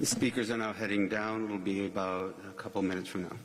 The speakers are now heading down. It'll be about a couple minutes from now.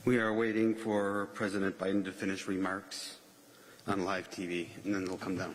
We are waiting for President Biden to finish remarks on live TV, and then they'll come down.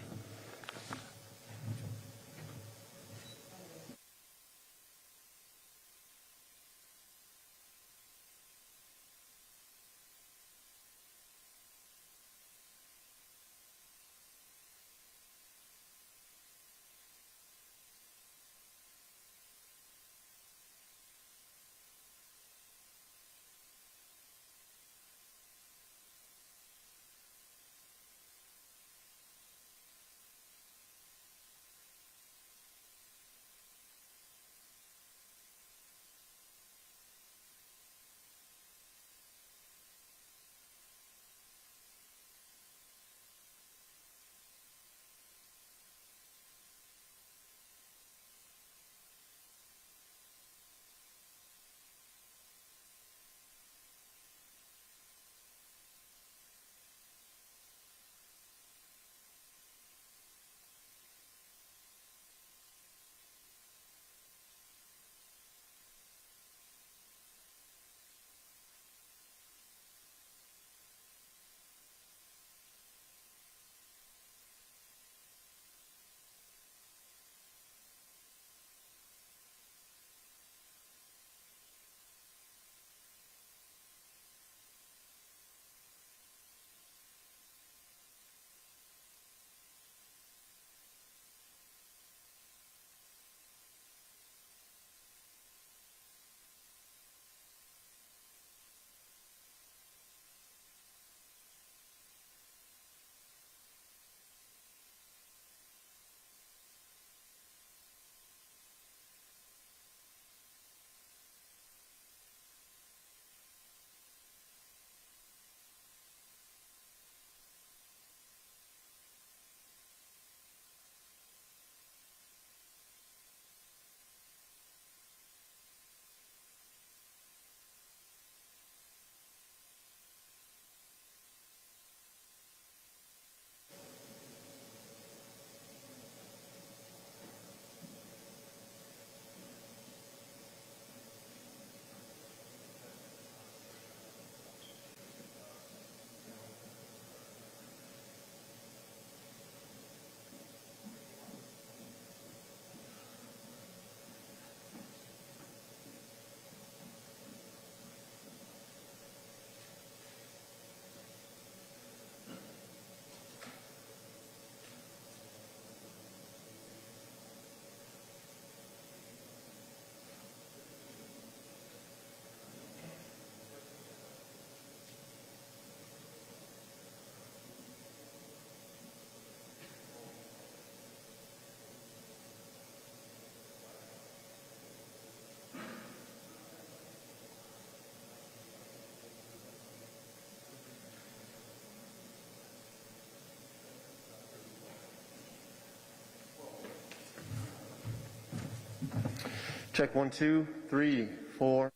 Check 1, 2, 3, 4.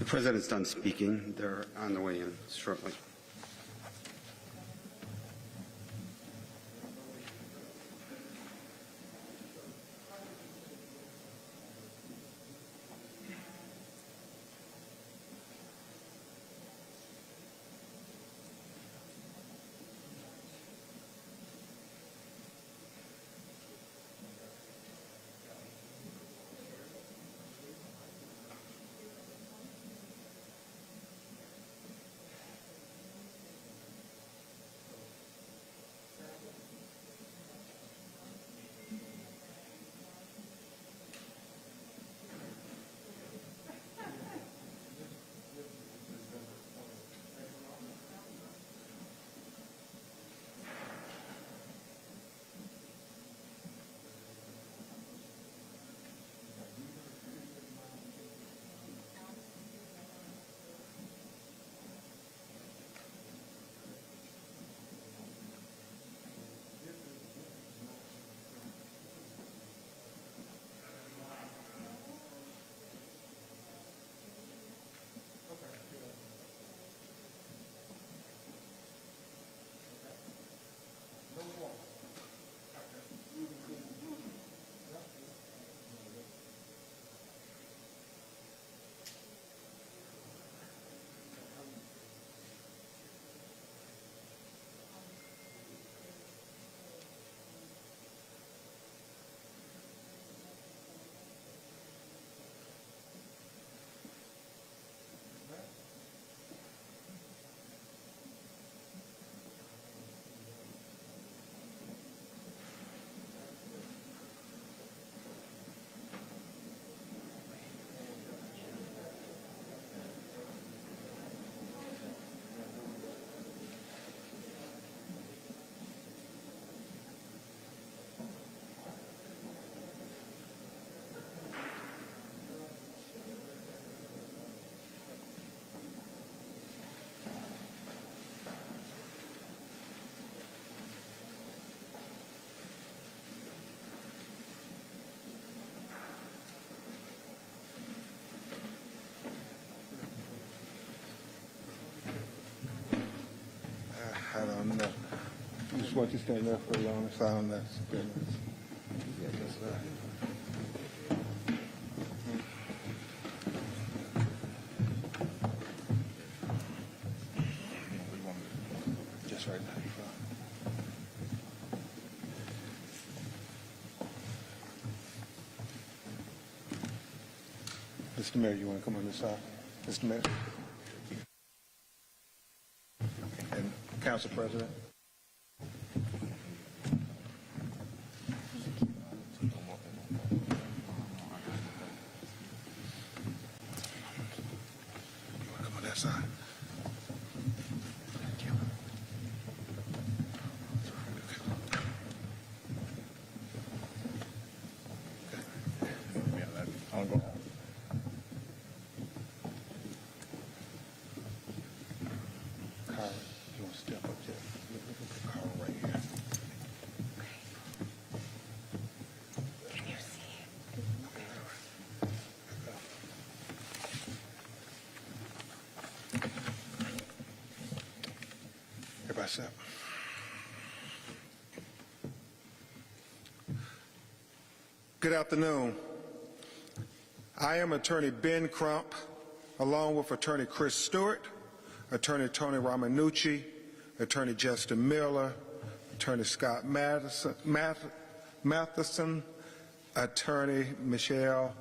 President's done speaking. They're on the way in shortly. I don't know. You just want you to stand there for a long time. That's good. Yeah, that's right. Just right now. Mr. Mayor, you want to come on this side? Mr. Mayor? And Council President? You want to come on that side? Thank you. I'll go. Carl, you want to step up there? Look at Carl right here. Can you see? Everybody step. Good afternoon. I am Attorney Ben Crump, along with Attorney Chris Stewart, Attorney Tony Romanucci, Attorney Justin Miller, Attorney Scott Matheson, Attorney Michelle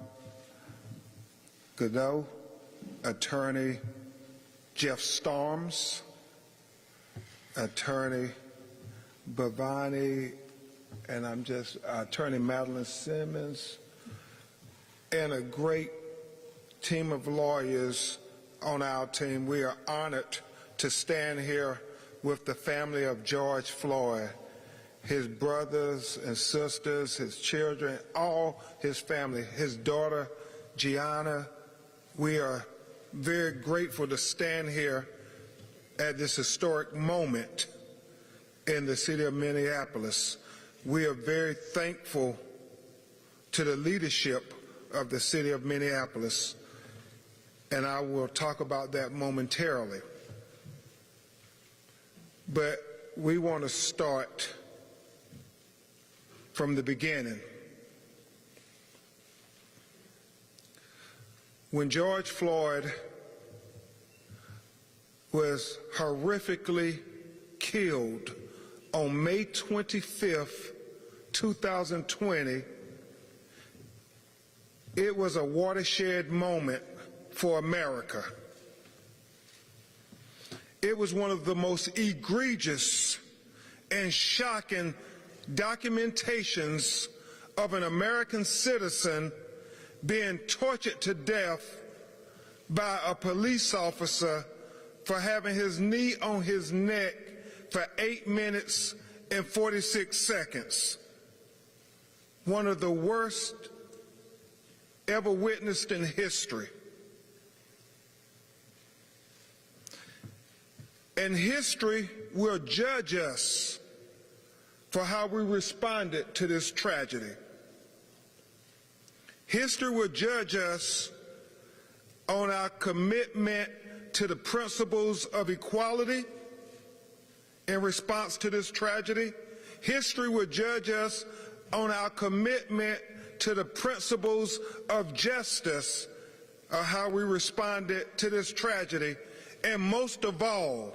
Godot, Attorney Jeff Storms, Attorney Bhavani, and Attorney Madeline Simmons, and a great team of lawyers on our team. We are honored to stand here with the family of George Floyd, his brothers and sisters, his children, all his family, his daughter, Gianna. We are very grateful to stand here at this historic moment in the city of Minneapolis. We are very thankful to the leadership of the city of Minneapolis. and I will talk about that momentarily. But we want to start from the beginning. When George Floyd was horrifically killed on May 25th, 2020, it was a watershed moment for America. It was one of the most egregious and shocking documentations of an American citizen being tortured to death by a police officer for having his knee on his neck for 8 minutes and 46 seconds. One of the worst ever witnessed in history. And history will judge us for how we responded to this tragedy. History will judge us on our commitment to the principles of equality in response to this tragedy. History will judge us on our commitment to the principles of justice, how we responded to this tragedy. And most of all,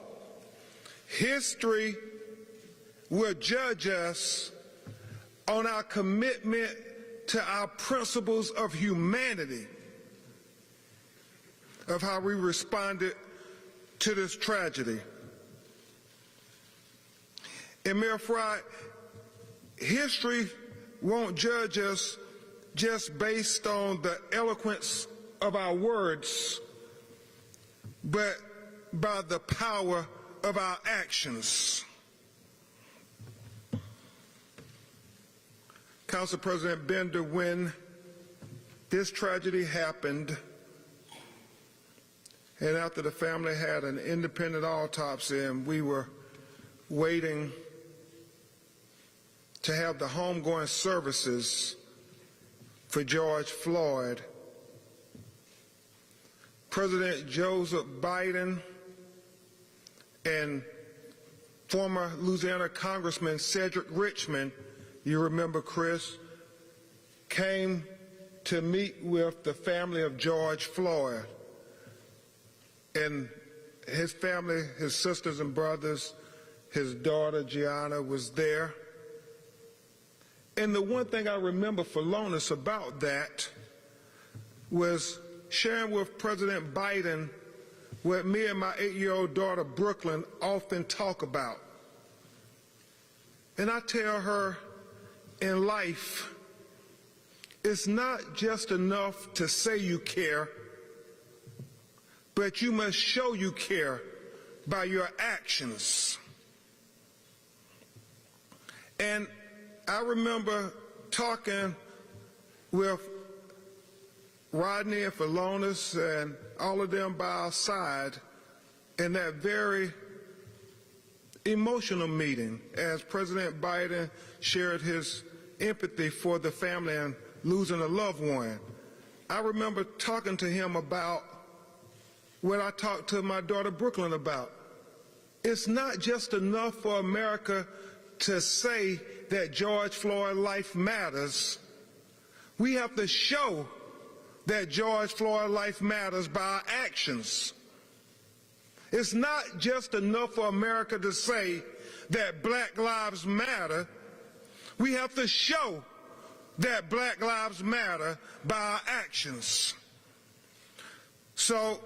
history will judge us on our commitment to our principles of humanity, of how we responded to this tragedy. And Mayor Fry, history won't judge us just based on the eloquence of our words, but by the power of our actions. Council President Bender, when this tragedy happened, and after the family had an independent autopsy and we were waiting to have the homegoing services for George Floyd, President Joseph Biden and former Louisiana Congressman Cedric Richmond, you remember, Chris, came to meet with the family of George Floyd. And his family, his sisters and brothers, his daughter Gianna was there. And the one thing I remember for Lonis about that was sharing with President Biden what me and my 8-year-old daughter Brooklyn often talk about. And I tell her, in life, it's not just enough to say you care, but you must show you care by your actions. And I remember talking with Rodney and Philonis and all of them by our side in that very emotional meeting as President Biden shared his empathy for the family and losing a loved one. I remember talking to him about what I talked to my daughter Brooklyn about. It's not just enough for America to say that George Floyd life matters. We have to show that George Floyd life matters by our actions. It's not just enough for America to say that Black Lives Matter. We have to show that Black Lives Matter by our actions. So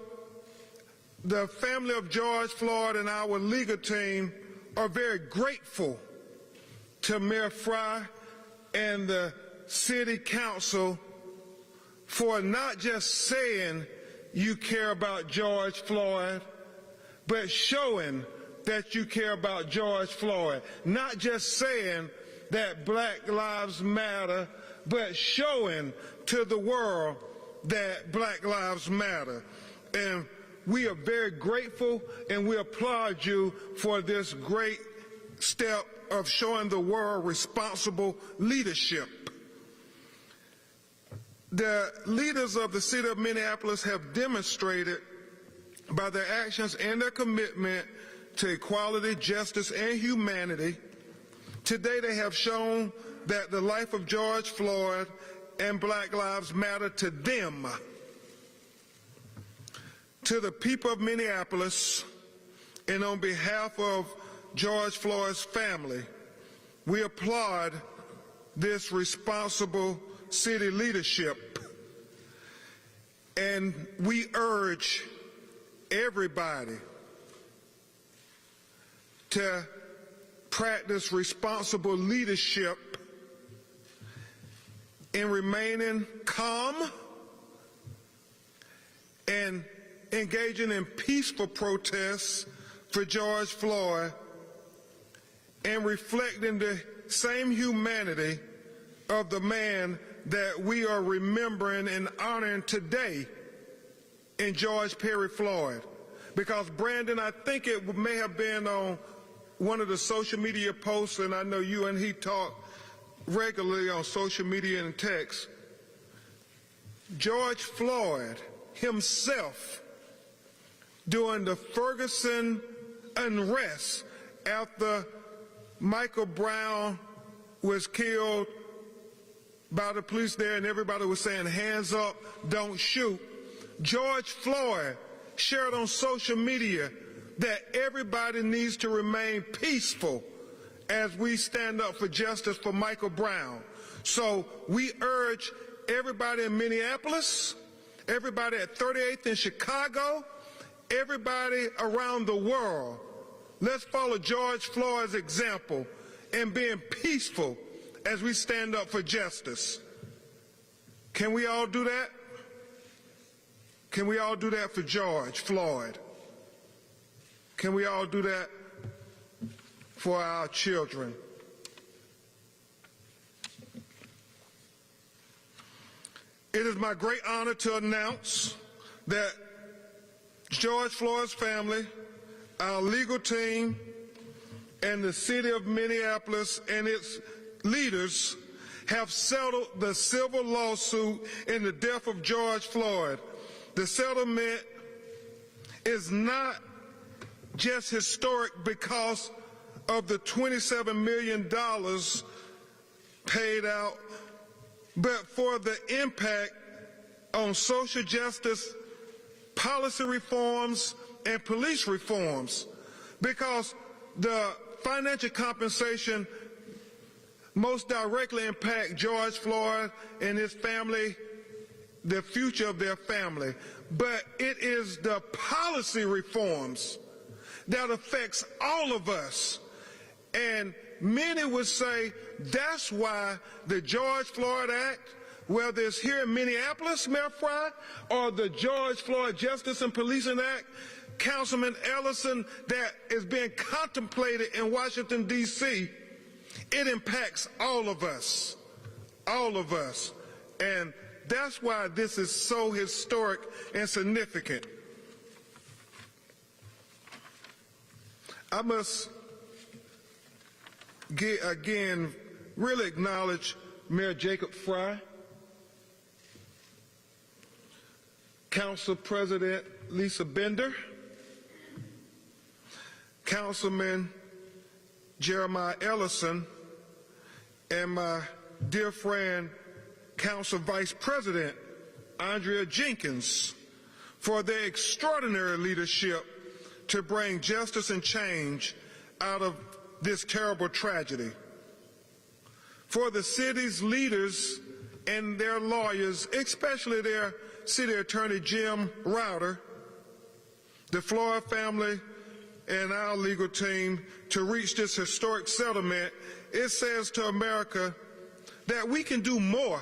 the family of George Floyd and our legal team are very grateful to Mayor Fry and the City Council for not just saying you care about George Floyd, but showing that you care about George Floyd. Not just saying that Black Lives Matter, but showing to the world that Black Lives Matter. And we are very grateful and we applaud you for this great step of showing the world responsible leadership. The leaders of the city of Minneapolis have demonstrated by their actions and their commitment to equality, justice, and humanity. Today they have shown that the life of George Floyd and Black Lives Matter to them. To the people of Minneapolis, and on behalf of George Floyd's family, we applaud this responsible city leadership, and we urge everybody to practice responsible leadership in remaining calm and engaging in peaceful protests for George Floyd and reflecting the same humanity of the man that we are remembering and honoring today in George Perry Floyd. Because, Brandon, I think it may have been on one of the social media posts, and I know you and he talk regularly on social media and text. George Floyd himself, during the Ferguson unrest after Michael Brown was killed by the police there and everybody was saying, hands up, don't shoot, George Floyd shared on social media that everybody needs to remain peaceful as we stand up for justice for Michael Brown. So we urge everybody in Minneapolis, everybody at 38th in Chicago, everybody around the world, let's follow George Floyd's example in being peaceful as we stand up for justice. Can we all do that? Can we all do that for George Floyd? Can we all do that for our children? It is my great honor to announce that George Floyd's family, our legal team, and the city of Minneapolis and its leaders have settled the civil lawsuit in the death of George Floyd. The settlement is not just historic because of the $27 million paid out, but for the impact on social justice, policy reforms, and police reforms, because the financial compensation most directly impact George Floyd and his family, the future of their family. But it is the policy reforms that affects all of us. And many would say that's why the George Floyd Act, whether it's here in Minneapolis, Mayor Fry, or the George Floyd Justice and Policing Act, Councilman Ellison, that is being contemplated in Washington, D.C., it impacts all of us, all of us. And that's why this is so historic and significant. I must again really acknowledge Mayor Jacob Fry, Council President Lisa Bender, Councilman Jeremiah Ellison, and my dear friend, Council Vice President Andrea Jenkins, for their extraordinary leadership to bring justice and change out of this terrible tragedy. For the city's leaders and their lawyers, especially their city attorney Jim Router, the Floyd family, and our legal team to reach this historic settlement, it says to America that we can do more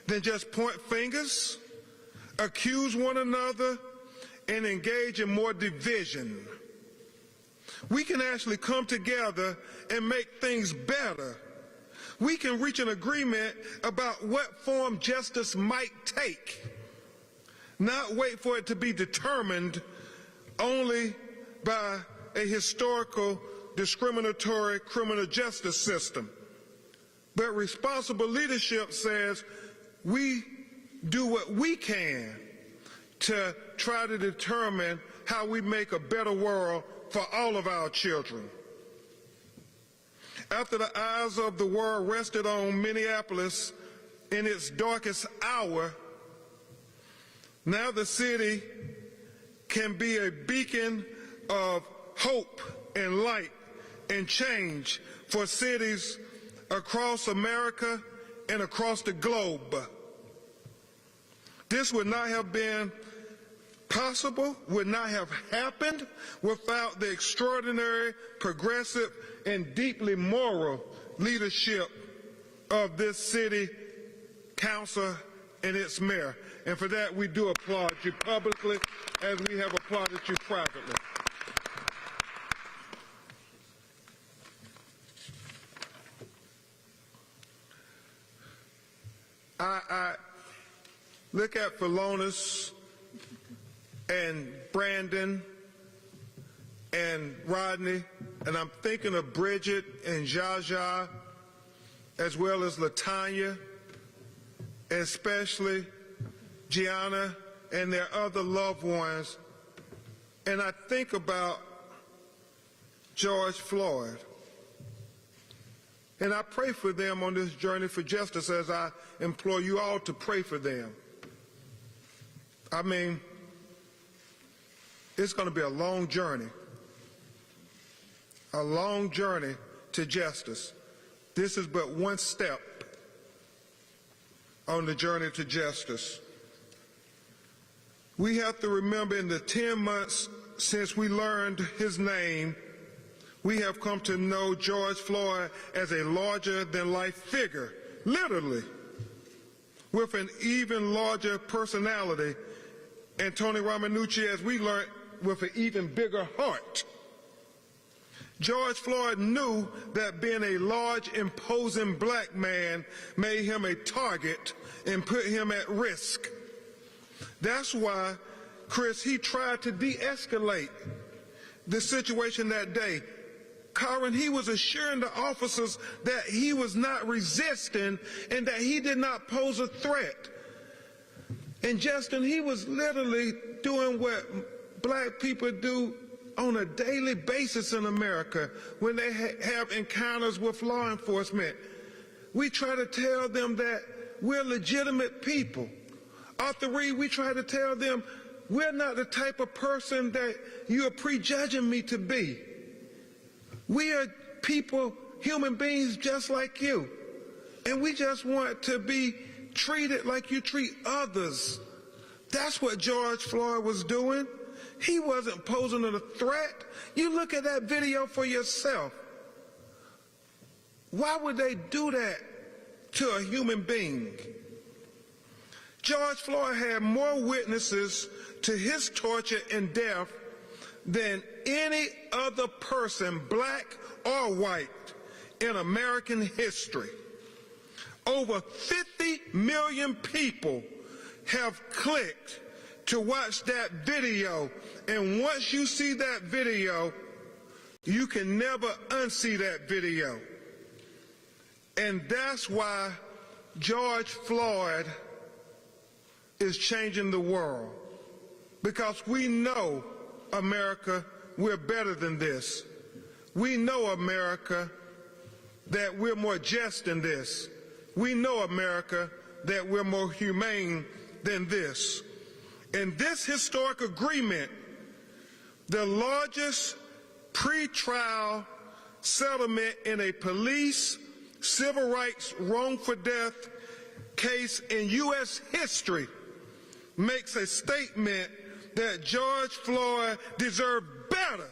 than just point fingers, accuse one another, and engage in more division. We can actually come together and make things better. We can reach an agreement about what form justice might take, not wait for it to be determined only by a historical discriminatory criminal justice system. But responsible leadership says we do what we can to try to determine how we make a better world for all of our children. After the eyes of the world rested on Minneapolis in its darkest hour, now the city can be a beacon of hope and light and change for cities across America and across the globe. This would not have been possible, would not have happened without the extraordinary, progressive, and deeply moral leadership of this city council and its mayor. And for that, we do applaud you publicly as we have applauded you privately. I look at Philonis and Brandon and Rodney, and I'm thinking of Bridget and Jaja, as well as Latanya, and especially Gianna and their other loved ones, and I think about George Floyd. And I pray for them on this journey for justice, as I implore you all to pray for them. I mean, it's going to be a long journey to justice. This is but one step on the journey to justice. We have to remember, in the 10 months since we learned his name, we have come to know George Floyd as a larger-than-life figure, literally, with an even larger personality, and Tony Ramanucci, as we learned, with an even bigger heart. George Floyd knew that being a large, imposing black man made him a target and put him at risk. That's why, Chris, he tried to de-escalate the situation that day. Karen, he was assuring the officers that he was not resisting and that he did not pose a threat. And Justin, he was literally doing what black people do on a daily basis in America when they have encounters with law enforcement. We try to tell them that we're legitimate people. Arthur Reed, we try to tell them we're not the type of person that you are prejudging me to be. We are people, human beings just like you. And we just want to be treated like you treat others. That's what George Floyd was doing. He wasn't posing a threat. You look at that video for yourself. Why would they do that to a human being? George Floyd had more witnesses to his torture and death than any other person, black or white, in American history. Over 50 million people have clicked to watch that video, and once you see that video, you can never unsee that video. And that's why George Floyd is changing the world, because we know, America, we're better than this. We know, America, that we're more just than this. We know, America, that we're more humane than this. And this historic agreement, the largest pretrial settlement in a police civil rights wrongful death case in U.S. history, makes a statement that George Floyd deserved better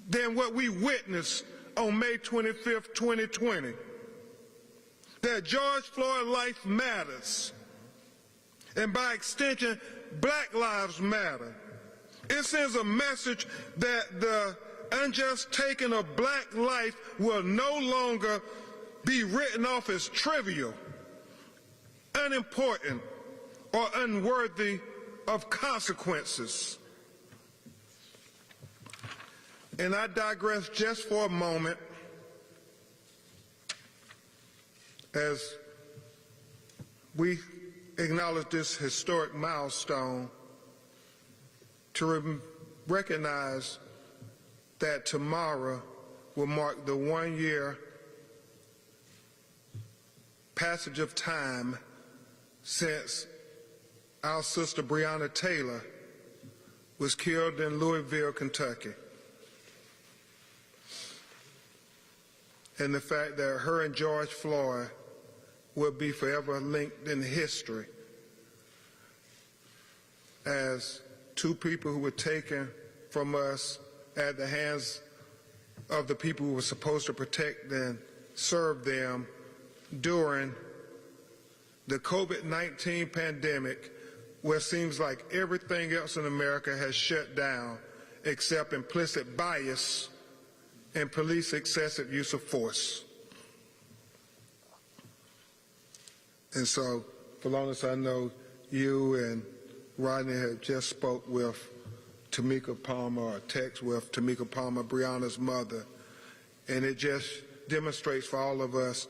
than what we witnessed on May 25th, 2020. That George Floyd's life matters. And by extension, black lives matter. It sends a message that the unjust taking of black life will no longer be written off as trivial, unimportant, or unworthy of consequences. And I digress just for a moment, as we acknowledge this historic milestone to recognize that tomorrow will mark the 1-year passage of time since our sister Breonna Taylor was killed in Louisville, Kentucky. And the fact that her and George Floyd will be forever linked in history as two people who were taken from us at the hands of the people who were supposed to protect and serve them during the COVID-19 pandemic, where it seems like everything else in America has shut down except implicit bias and police excessive use of force. And so, for long as I know, you and Rodney have just spoke with Tamika Palmer, or text with Tamika Palmer, Breonna's mother, and it just demonstrates for all of us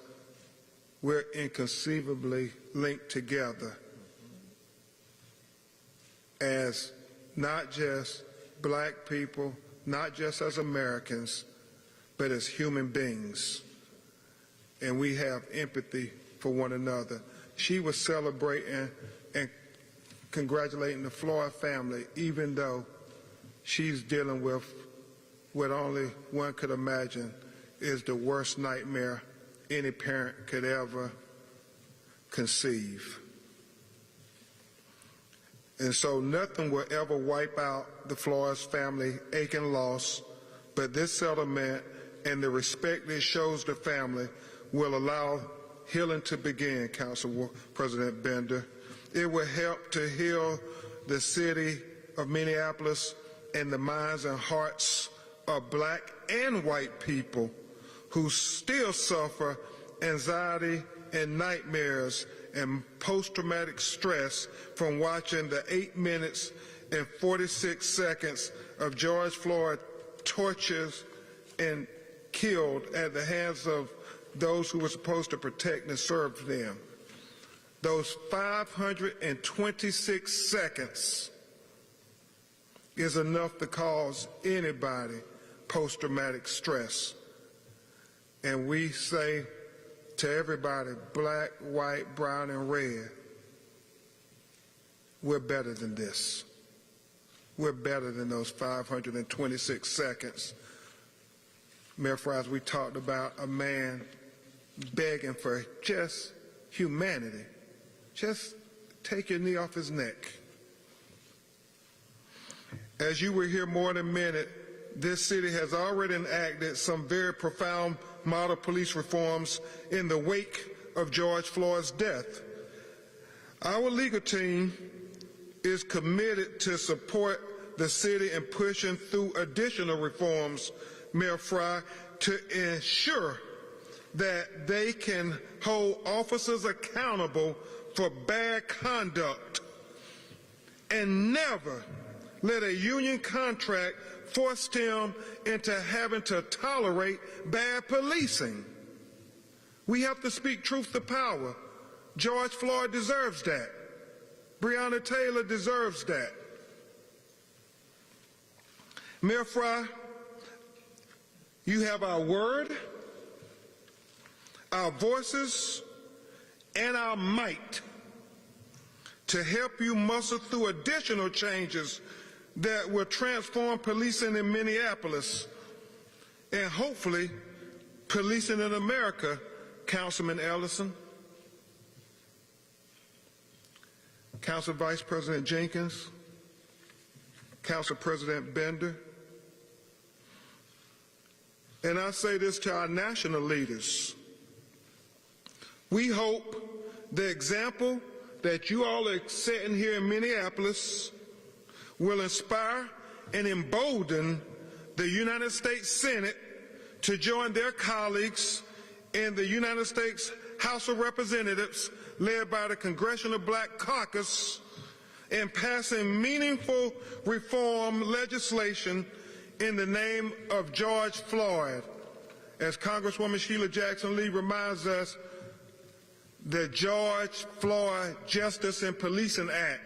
we're inconceivably linked together as not just black people, not just as Americans, but as human beings. And we have empathy for one another. She was celebrating and congratulating the Floyd family, even though she's dealing with what only one could imagine is the worst nightmare any parent could ever conceive. And so nothing will ever wipe out the Floyd's family aching loss, but this settlement and the respect it shows the family will allow healing to begin, Council President Bender. It will help to heal the city of Minneapolis and the minds and hearts of black and white people who still suffer anxiety and nightmares and post-traumatic stress from watching the 8 minutes and 46 seconds of George Floyd tortured and killed at the hands of those who were supposed to protect and serve them. Those 526 seconds is enough to cause anybody post-traumatic stress. And we say to everybody, black, white, brown, and red, we're better than this. We're better than those 526 seconds. Mayor Fries, we talked about a man begging for just humanity. Just take your knee off his neck. As you will hear more in a minute, this city has already enacted some very profound model police reforms in the wake of George Floyd's death. Our legal team is committed to support the city in pushing through additional reforms, Mayor Fry, to ensure that they can hold officers accountable for bad conduct and never let a union contract force them into having to tolerate bad policing. We have to speak truth to power. George Floyd deserves that. Breonna Taylor deserves that. Mayor Fry, you have our word, our voices, and our might to help you muscle through additional changes that will transform policing in Minneapolis and hopefully policing in America, Councilman Ellison. Council Vice President Jenkins, Council President Bender, and I say this to our national leaders. We hope the example that you all are setting here in Minneapolis will inspire and embolden the United States Senate to join their colleagues in the United States House of Representatives, led by the Congressional Black Caucus, in passing meaningful reform legislation in the name of George Floyd. As Congresswoman Sheila Jackson Lee reminds us, the George Floyd Justice and Policing Act,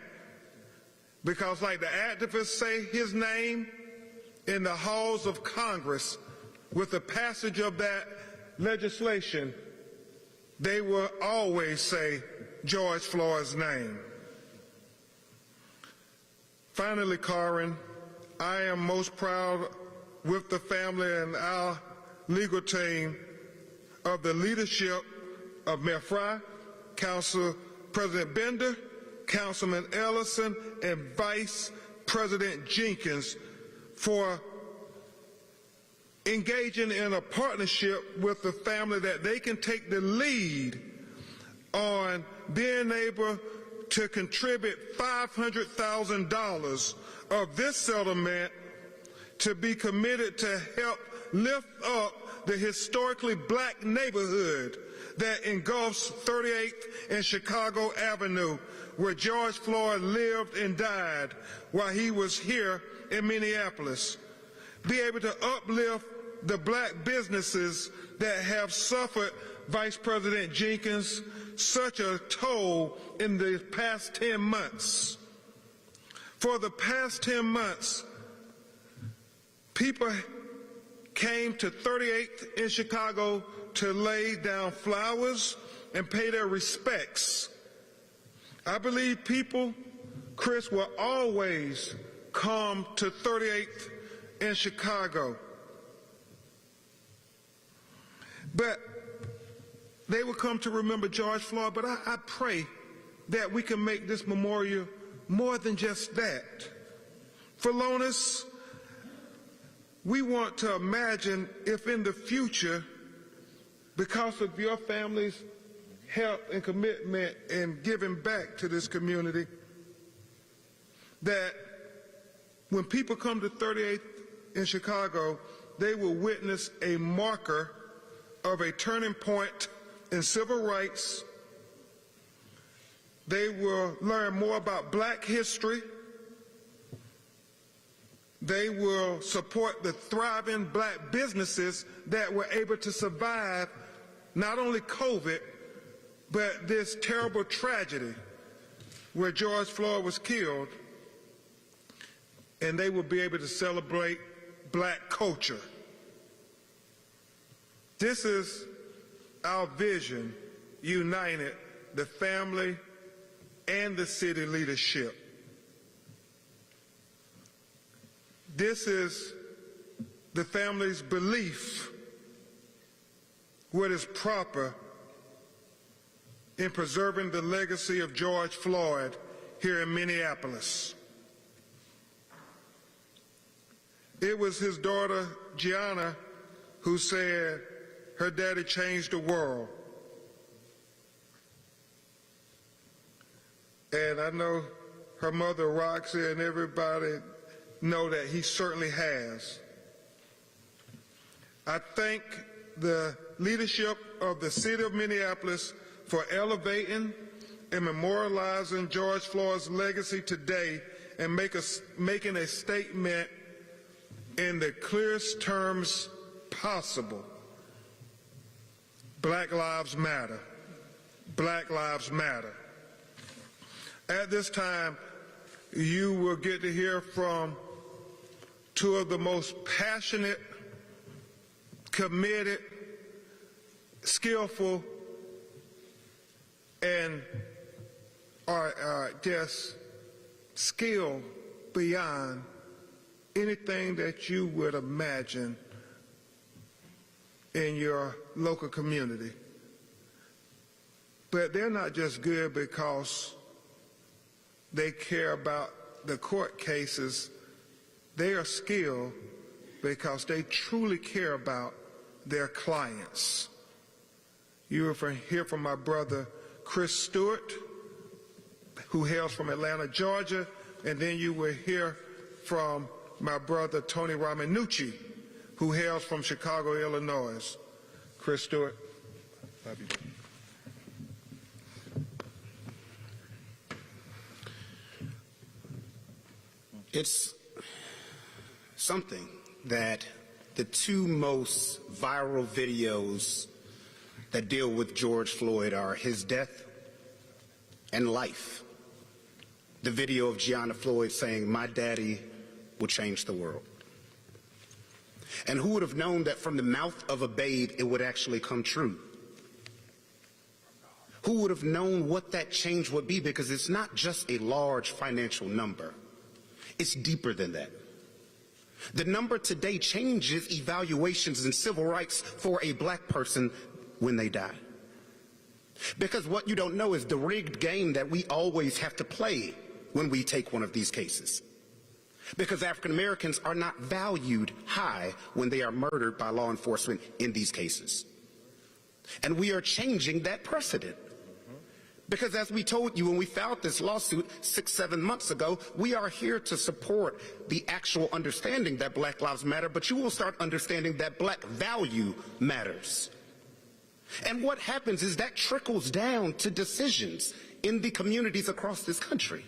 because like the activists say his name in the halls of Congress, with the passage of that legislation, they will always say George Floyd's name. Finally, Corin, I am most proud with the family and our legal team of the leadership of Mayor Fry, Council President Bender, Councilman Ellison, and Vice President Jenkins for engaging in a partnership with the family that they can take the lead on being able to contribute $500,000 of this settlement to be committed to help lift up the historically black neighborhood that engulfs 38th and Chicago Avenue, where George Floyd lived and died while he was here in Minneapolis. Be able to uplift the black businesses that have suffered, Vice President Jenkins, such a toll in the past 10 months. For the past 10 months, people came to 38th in Chicago to lay down flowers and pay their respects. I believe people, Chris, will always come to 38th in Chicago. But they will come to remember George Floyd, but I pray that we can make this memorial more than just that. For Lonis, we want to imagine if in the future, because of your family's help and commitment in giving back to this community, that when people come to 38th in Chicago, they will witness a marker of a turning point in civil rights. They will learn more about black history. They will support the thriving black businesses that were able to survive not only COVID, but this terrible tragedy where George Floyd was killed, and they will be able to celebrate black culture. This is our vision, united the family and the city leadership. This is the family's belief, what is proper in preserving the legacy of George Floyd here in Minneapolis. It was his daughter, Gianna, who said her daddy changed the world. And I know her mother, Roxy, and everybody know that he certainly has. I thank the leadership of the city of Minneapolis for elevating and memorializing George Floyd's legacy today and making a statement in the clearest terms possible. Black lives matter. Black lives matter. At this time, you will get to hear from two of the most passionate, committed, skillful, and are just skilled beyond anything that you would imagine in your local community. But they're not just good because they care about the court cases. They are skilled because they truly care about their clients. You will hear from my brother Chris Stewart, who hails from Atlanta, Georgia, and then you will hear from my brother Tony Ramanucci, who hails from Chicago, Illinois. Chris Stewart. Love you. It's something that the two most viral videos that deal with George Floyd are his death and life. The video of Gianna Floyd saying, "My daddy will change the world." And who would have known that from the mouth of a babe it would actually come true? Who would have known what that change would be? Because it's not just a large financial number. It's deeper than that. The number today changes evaluations in civil rights for a black person when they die. Because what you don't know is the rigged game that we always have to play when we take one of these cases. Because African Americans are not valued high when they are murdered by law enforcement in these cases. And we are changing that precedent. Because as we told you when we filed this lawsuit 6-7 months ago, we are here to support the actual understanding that Black Lives Matter, but you will start understanding that black value matters. And what happens is that trickles down to decisions in the communities across this country.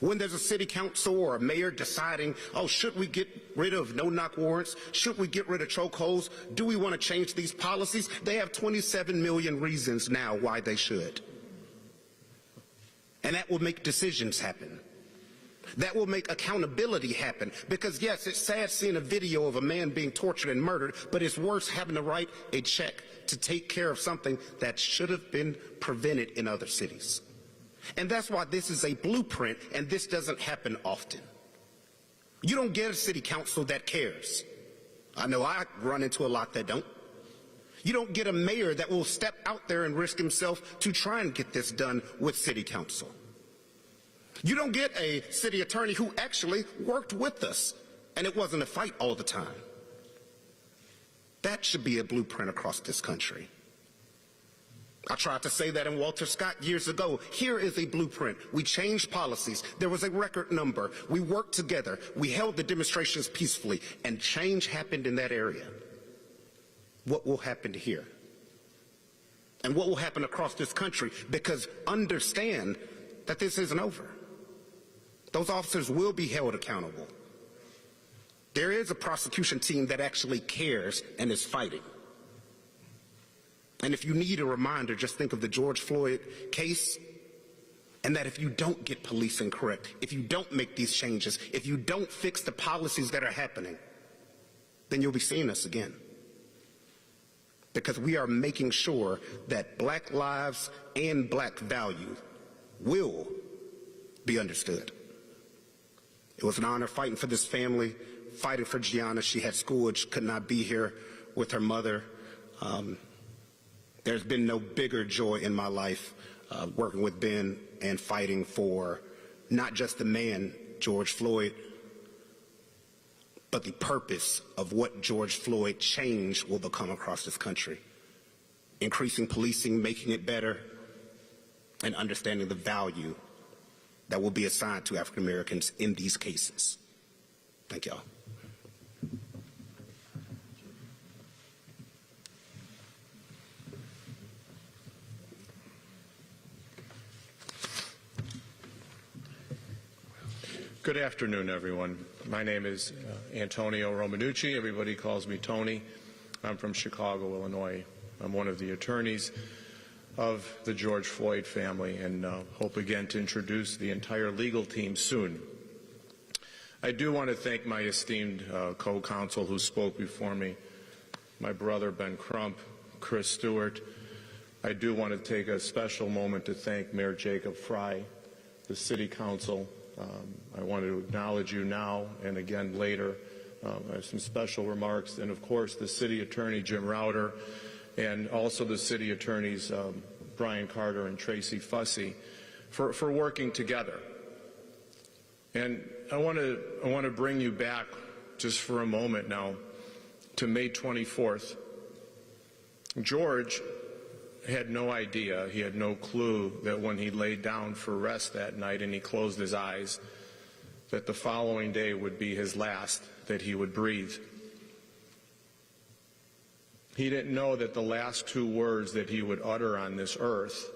When there's a city council or a mayor deciding, oh, should we get rid of no-knock warrants? Should we get rid of chokeholds? Do we want to change these policies? They have 27 million reasons now why they should. And that will make decisions happen. That will make accountability happen. Because yes, it's sad seeing a video of a man being tortured and murdered, but it's worse having to write a check to take care of something that should have been prevented in other cities. And that's why this is a blueprint, and this doesn't happen often. You don't get a city council that cares. I know I run into a lot that don't. You don't get a mayor that will step out there and risk himself to try and get this done with city council. You don't get a city attorney who actually worked with us, and it wasn't a fight all the time. That should be a blueprint across this country. I tried to say that in Walter Scott years ago. Here is a blueprint. We changed policies. There was a record number. We worked together. We held the demonstrations peacefully, and change happened in that area. What will happen here? And what will happen across this country? Because understand that this isn't over. Those officers will be held accountable. There is a prosecution team that actually cares and is fighting. And if you need a reminder, just think of the George Floyd case, and that if you don't get policing correct, if you don't make these changes, if you don't fix the policies that are happening, then you'll be seeing us again. Because we are making sure that black lives and black value will be understood. It was an honor fighting for this family, fighting for Gianna. She had school and she could not be here with her mother. There's been no bigger joy in my life working with Ben and fighting for not just the man, George Floyd, but the purpose of what George Floyd change will become across this country. Increasing policing, making it better, and understanding the value that will be assigned to African Americans in these cases. Thank y'all. Good afternoon, everyone. My name is Antonio Romanucci. Everybody calls me Tony. I'm from Chicago, Illinois. I'm one of the attorneys of the George Floyd family, and hope again to introduce the entire legal team soon. I do want to thank my esteemed co-counsel who spoke before me, my brother Ben Crump, Chris Stewart. I do want to take a special moment to thank Mayor Jacob Fry, the City Council. I want to acknowledge you now and again later. I have some special remarks, and of course the City Attorney Jim Rauter, and also the City Attorneys Brian Carter and Tracy Fussy for working together. And I want to bring you back just for a moment now to May 24th. George had no idea, he had no clue that when he laid down for rest that night and he closed his eyes, that the following day would be his last that he would breathe. He didn't know that the last two words that he would utter on this earth,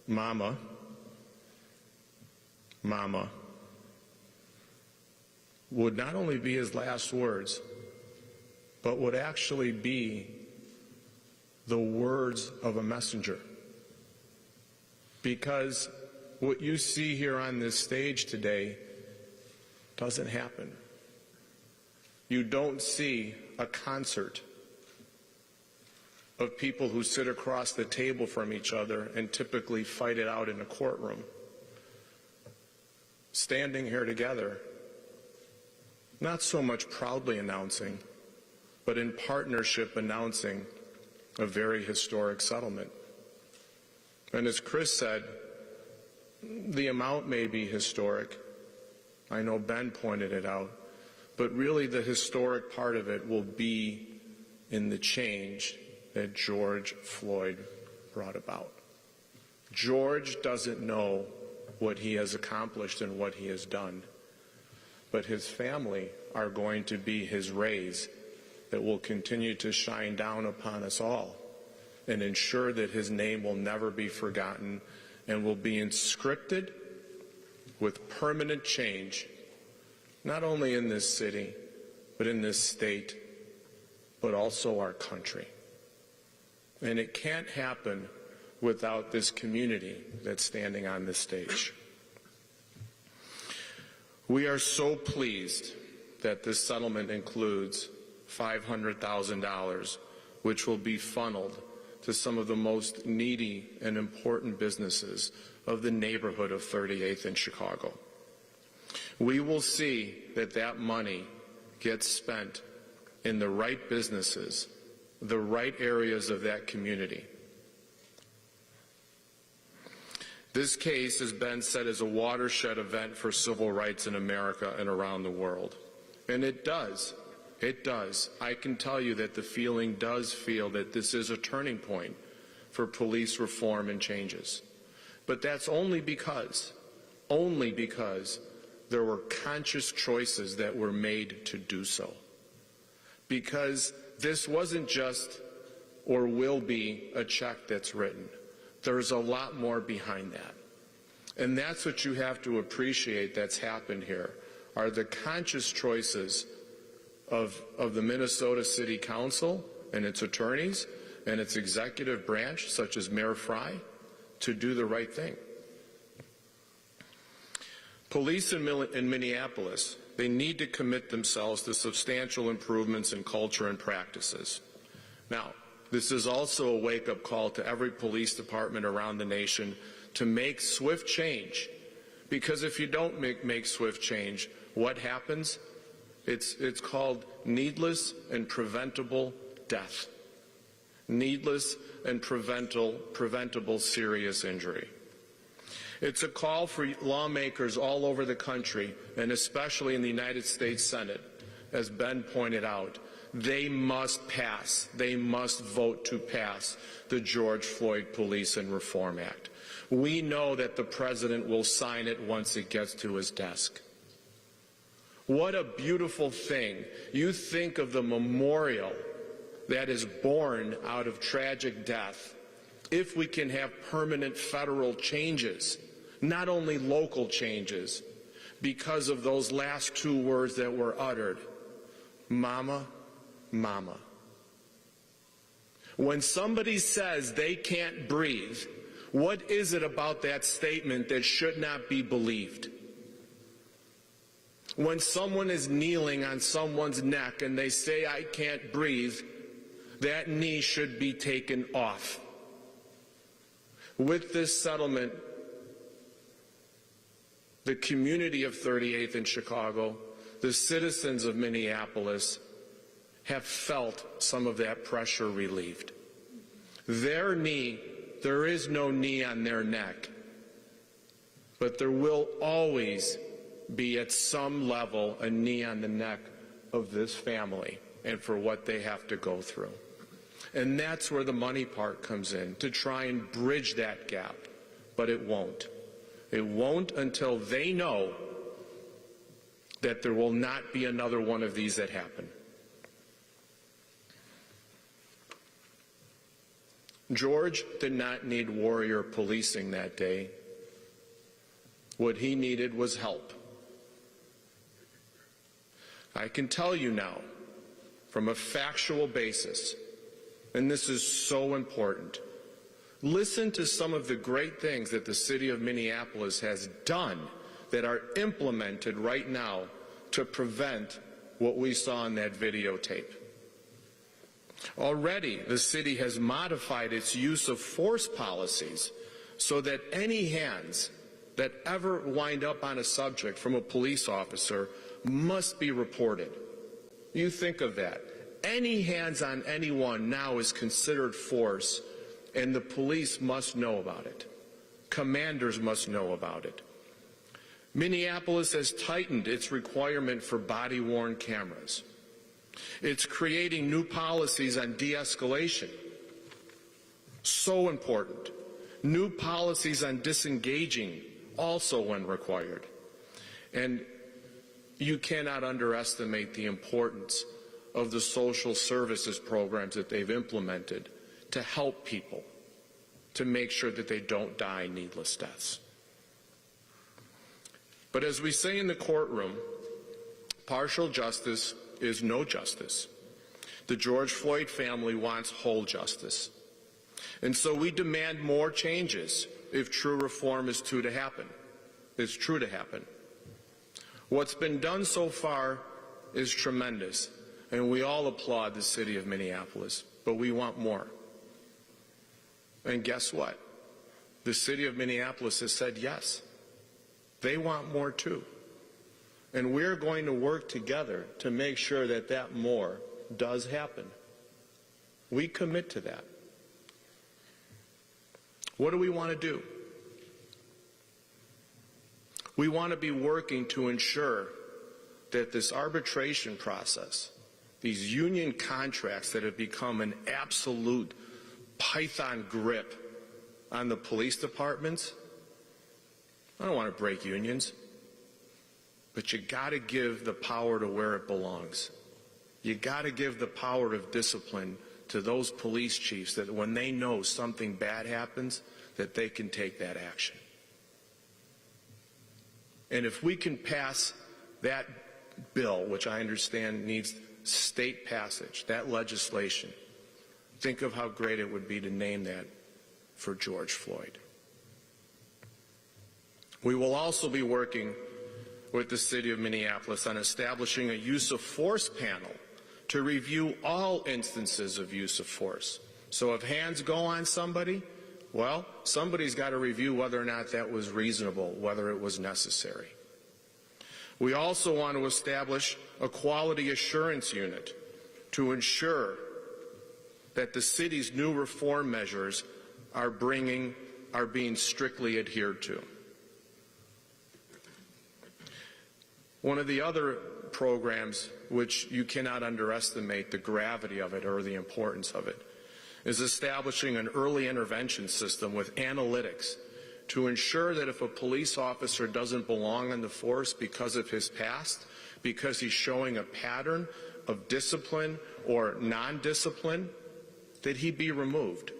Mama, Mama, would not only be his last words, but would actually be the words of a messenger. Because what you see here on this stage today doesn't happen. You don't see a concert of people who sit across the table from each other and typically fight it out in a courtroom, standing here together, not so much proudly announcing, but in partnership announcing a very historic settlement. And as Chris said, the amount may be historic. I know Ben pointed it out. But really the historic part of it will be in the change that George Floyd brought about. George doesn't know what he has accomplished and what he has done, but his family are going to be his rays that will continue to shine down upon us all and ensure that his name will never be forgotten and will be inscripted with permanent change, not only in this city, but in this state, but also our country. And it can't happen without this community that's standing on this stage. We are so pleased that this settlement includes $500,000, which will be funneled to some of the most needy and important businesses of the neighborhood of 38th in Chicago. We will see that that money gets spent in the right businesses, the right areas of that community. This case has been said as a watershed event for civil rights in America and around the world. And it does. It does. I can tell you that the feeling does feel that this is a turning point for police reform and changes. But that's only because there were conscious choices that were made to do so. Because this wasn't just or will be a check that's written. There's a lot more behind that. And that's what you have to appreciate that's happened here, are the conscious choices of the Minnesota City Council and its attorneys and its executive branch, such as Mayor Fry, to do the right thing. Police in Minneapolis, they need to commit themselves to substantial improvements in culture and practices. Now, this is also a wake-up call to every police department around the nation to make swift change. Because if you don't make swift change, what happens? It's called needless and preventable death. Needless and preventable serious injury. It's a call for lawmakers all over the country, and especially in the United States Senate, as Ben pointed out. They must vote to pass the George Floyd Police and Reform Act. We know that the President will sign it once it gets to his desk. What a beautiful thing. You think of the memorial that is born out of tragic death. If we can have permanent federal changes, not only local changes, because of those last two words that were uttered, mama, mama. When somebody says they can't breathe, what is it about that statement that should not be believed? When someone is kneeling on someone's neck and they say, I can't breathe, that knee should be taken off. With this settlement, the community of 38th in Chicago, the citizens of Minneapolis, have felt some of that pressure relieved. Their knee, there is no knee on their neck, but there will always be at some level a knee on the neck of this family and for what they have to go through. And that's where the money part comes in, to try and bridge that gap, but it won't. It won't until they know that there will not be another one of these that happen. George did not need warrior policing that day. What he needed was help. I can tell you now, from a factual basis, and this is so important. Listen to some of the great things that the city of Minneapolis has done that are implemented right now to prevent what we saw in that videotape. Already, the city has modified its use of force policies so that any hands that ever wind up on a subject from a police officer must be reported. You think of that. Any hands on anyone now is considered force, and the police must know about it. Commanders must know about it. Minneapolis has tightened its requirement for body-worn cameras. It's creating new policies on de-escalation. So important. New policies on disengaging, also when required. And you cannot underestimate the importance of the social services programs that they've implemented to help people, to make sure that they don't die needless deaths. But as we say in the courtroom, partial justice is no justice. The George Floyd family wants whole justice. And so we demand more changes if true reform is true to happen. What's been done so far is tremendous, and we all applaud the city of Minneapolis, but we want more. And guess what? The city of Minneapolis has said yes. They want more too. And we're going to work together to make sure that that more does happen. We commit to that. What do we want to do? We want to be working to ensure that this arbitration process, these union contracts that have become an absolute python grip on the police departments, I don't want to break unions, but you got to give the power to where it belongs. You got to give the power of discipline to those police chiefs that when they know something bad happens, that they can take that action. And if we can pass that bill, which I understand needs state passage, that legislation, think of how great it would be to name that for George Floyd. We will also be working with the city of Minneapolis on establishing a use of force panel to review all instances of use of force. So if hands go on somebody, well, somebody's got to review whether or not that was reasonable, whether it was necessary. We also want to establish a quality assurance unit to ensure that the city's new reform measures are being strictly adhered to. One of the other programs, which you cannot underestimate the gravity of it or the importance of it, is establishing an early intervention system with analytics to ensure that if a police officer doesn't belong on the force because of his past, because he's showing a pattern of discipline or non-discipline, that he be removed.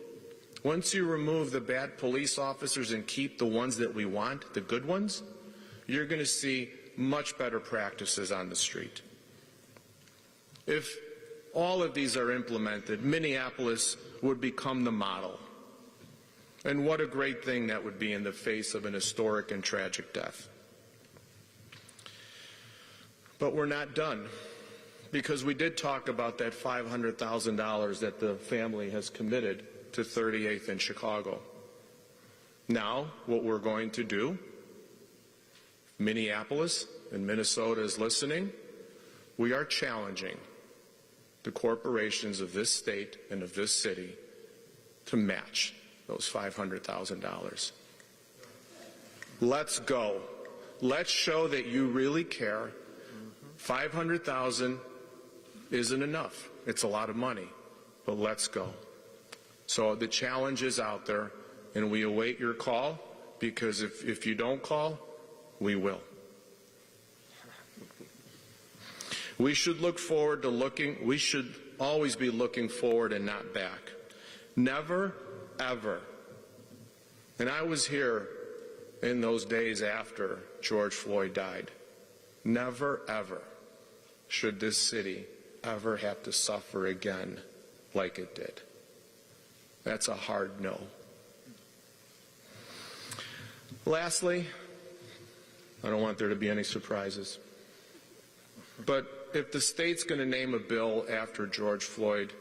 Once you remove the bad police officers and keep the ones that we want, the good ones, you're going to see much better practices on the street. If all of these are implemented, Minneapolis would become the model. And what a great thing that would be in the face of an historic and tragic death. But we're not done, because we did talk about that $500,000 that the family has committed to 38th in Chicago. Now, what we're going to do, Minneapolis and Minnesota is listening, we are challenging the corporations of this state and of this city to match those $500,000. Let's go. Let's show that you really care. $500,000 isn't enough. It's a lot of money, but let's go. So the challenge is out there, and we await your call, because if you don't call, we will. We should we should always be looking forward and not back. Never, ever. And I was here in those days after George Floyd died. Never, ever should this city ever have to suffer again like it did. That's a hard no. Lastly, I don't want there to be any surprises, but if the state's going to name a bill after George Floyd,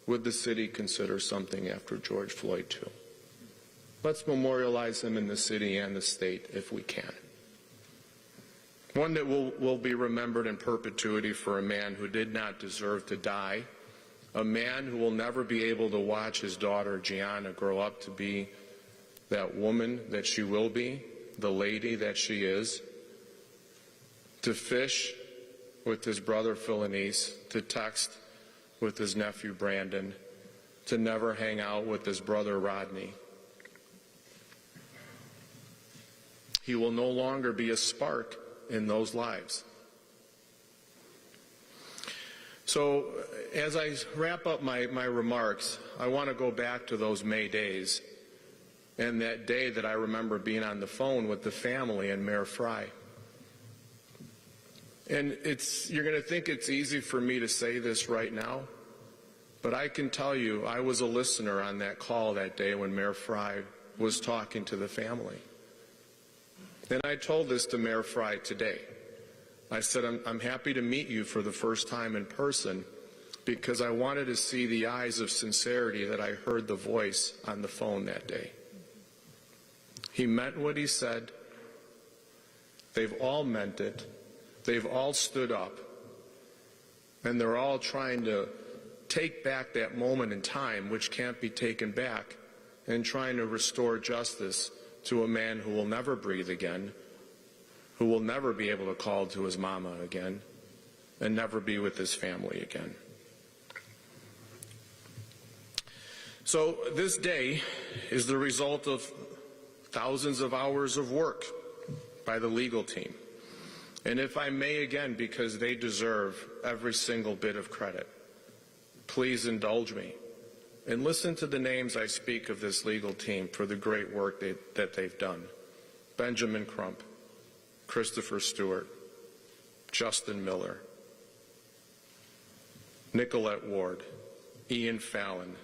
would the city consider something after George Floyd too? Let's memorialize him in the city and the state if we can. One that will be remembered in perpetuity for a man who did not deserve to die, a man who will never be able to watch his daughter Gianna grow up to be that woman that she will be, the lady that she is, to fish with his brother Philanese, to text with his nephew Brandon, to never hang out with his brother Rodney. He will no longer be a spark in those lives. So as I wrap up my remarks, I want to go back to those May days and that day that I remember being on the phone with the family and Mayor Fry. And you're going to think it's easy for me to say this right now, but I can tell you I was a listener on that call that day when Mayor Fry was talking to the family. And I told this to Mayor Fry today. I said, I'm happy to meet you for the first time in person because I wanted to see the eyes of sincerity that I heard the voice on the phone that day. He meant what he said. They've all meant it. They've all stood up. And they're all trying to take back that moment in time, which can't be taken back, and trying to restore justice to a man who will never breathe again, who will never be able to call to his mama again, and never be with his family again. So this day is the result of thousands of hours of work by the legal team. And if I may again, because they deserve every single bit of credit, please indulge me and listen to the names I speak of this legal team for the great work that they've done. Benjamin Crump, Christopher Stewart, Justin Miller, Nicolette Ward, Ian Fallon,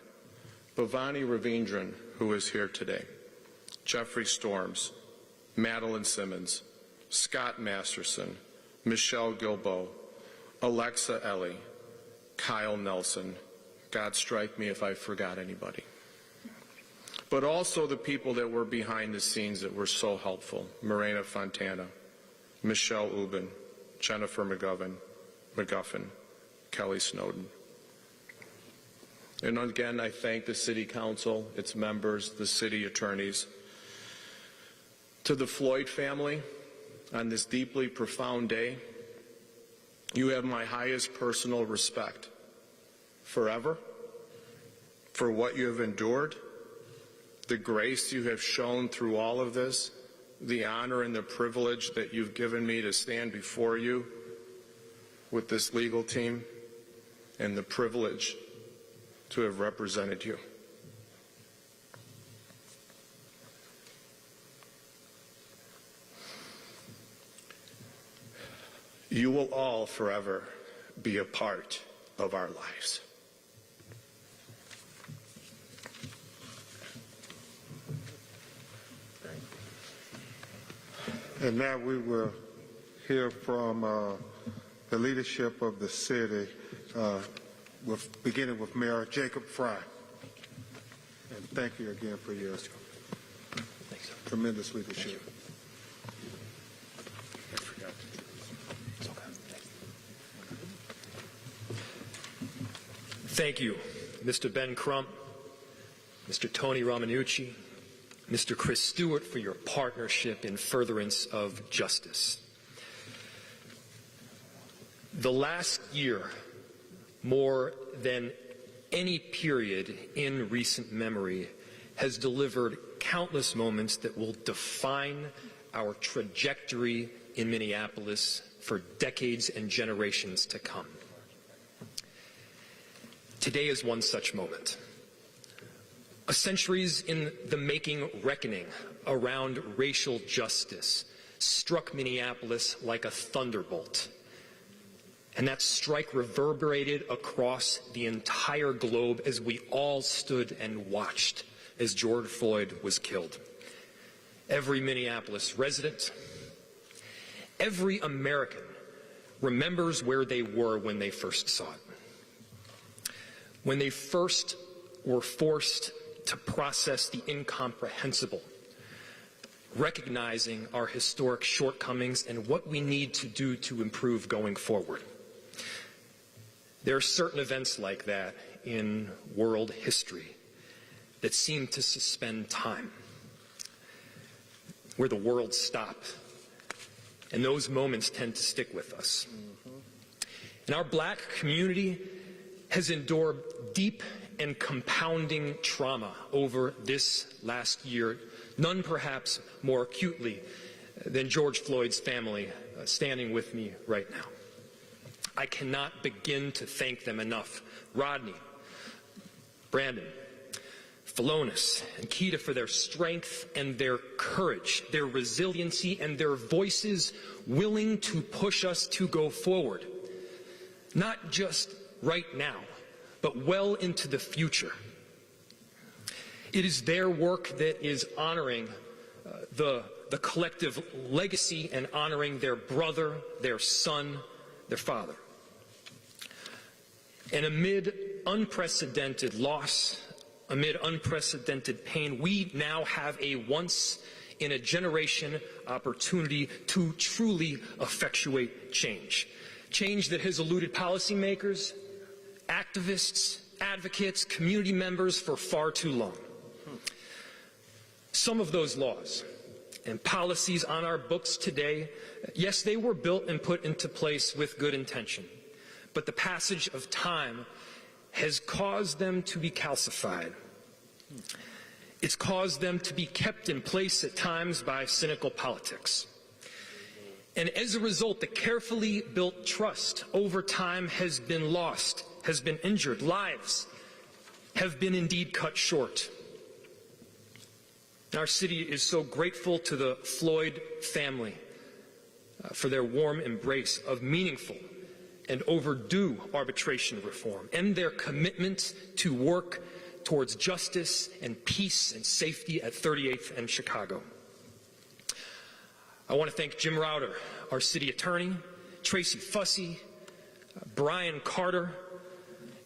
Bhavani Ravindran, who is here today, Jeffrey Storms, Madeline Simmons, Scott Masterson, Michelle Gilbo, Alexa Ellie, Kyle Nelson. God strike me if I forgot anybody. But also the people that were behind the scenes that were so helpful. Morena Fontana, Michelle Ubin, Jennifer McGuffin, Kelly Snowden. And again, I thank the City Council, its members, the city attorneys. To the Floyd family, on this deeply profound day, you have my highest personal respect forever for what you have endured, the grace you have shown through all of this, the honor and the privilege that you've given me to stand before you with this legal team, and the privilege to have represented you. You will all forever be a part of our lives. And now we will hear from the leadership of the city, beginning with Mayor Jacob Fry. And thank you again for your tremendous leadership. Thank you, Mr. Ben Crump, Mr. Tony Romanucci, Mr. Chris Stewart, for your partnership in furtherance of justice. The last year, more than any period in recent memory, has delivered countless moments that will define our trajectory in Minneapolis for decades and generations to come. Today is one such moment. A centuries in the making reckoning around racial justice struck Minneapolis like a thunderbolt. And that strike reverberated across the entire globe as we all stood and watched as George Floyd was killed. Every Minneapolis resident, every American remembers where they were when they first saw it. When they first were forced to process the incomprehensible, recognizing our historic shortcomings and what we need to do to improve going forward. There are certain events like that in world history that seem to suspend time, where the world stopped, and those moments tend to stick with us. And our black community has endured deep and compounding trauma over this last year, none perhaps more acutely than George Floyd's family standing with me right now. I cannot begin to thank them enough. Rodney, Brandon, Philonis, and Keita for their strength and their courage, their resiliency, and their voices willing to push us to go forward. Not just right now, but well into the future. It is their work that is honoring the collective legacy and honoring their brother, their son, their father. And amid unprecedented loss, amid unprecedented pain, we now have a once-in-a-generation opportunity to truly effectuate change. Change that has eluded policymakers, activists, advocates, community members for far too long. Some of those laws and policies on our books today, yes, they were built and put into place with good intention, but the passage of time has caused them to be calcified. It's caused them to be kept in place at times by cynical politics. And as a result, the carefully built trust over time has been lost, has been injured. Lives have been indeed cut short. Our city is so grateful to the Floyd family for their warm embrace of meaningful and overdue arbitration reform and their commitment to work towards justice and peace and safety at 38th and Chicago. I want to thank Jim Rauter, our city attorney, Tracy Fussy, Brian Carter,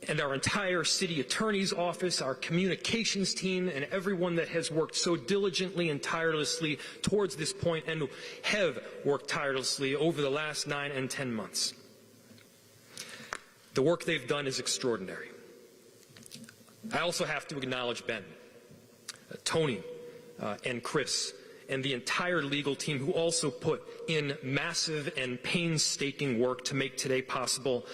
and our entire city attorney's office, our communications team, and everyone that has worked so diligently and tirelessly towards this point and have worked tirelessly over the last 9 and 10 months. The work they've done is extraordinary. I also have to acknowledge Ben, Tony, and Chris, and the entire legal team who also put in massive and painstaking work to make today possible.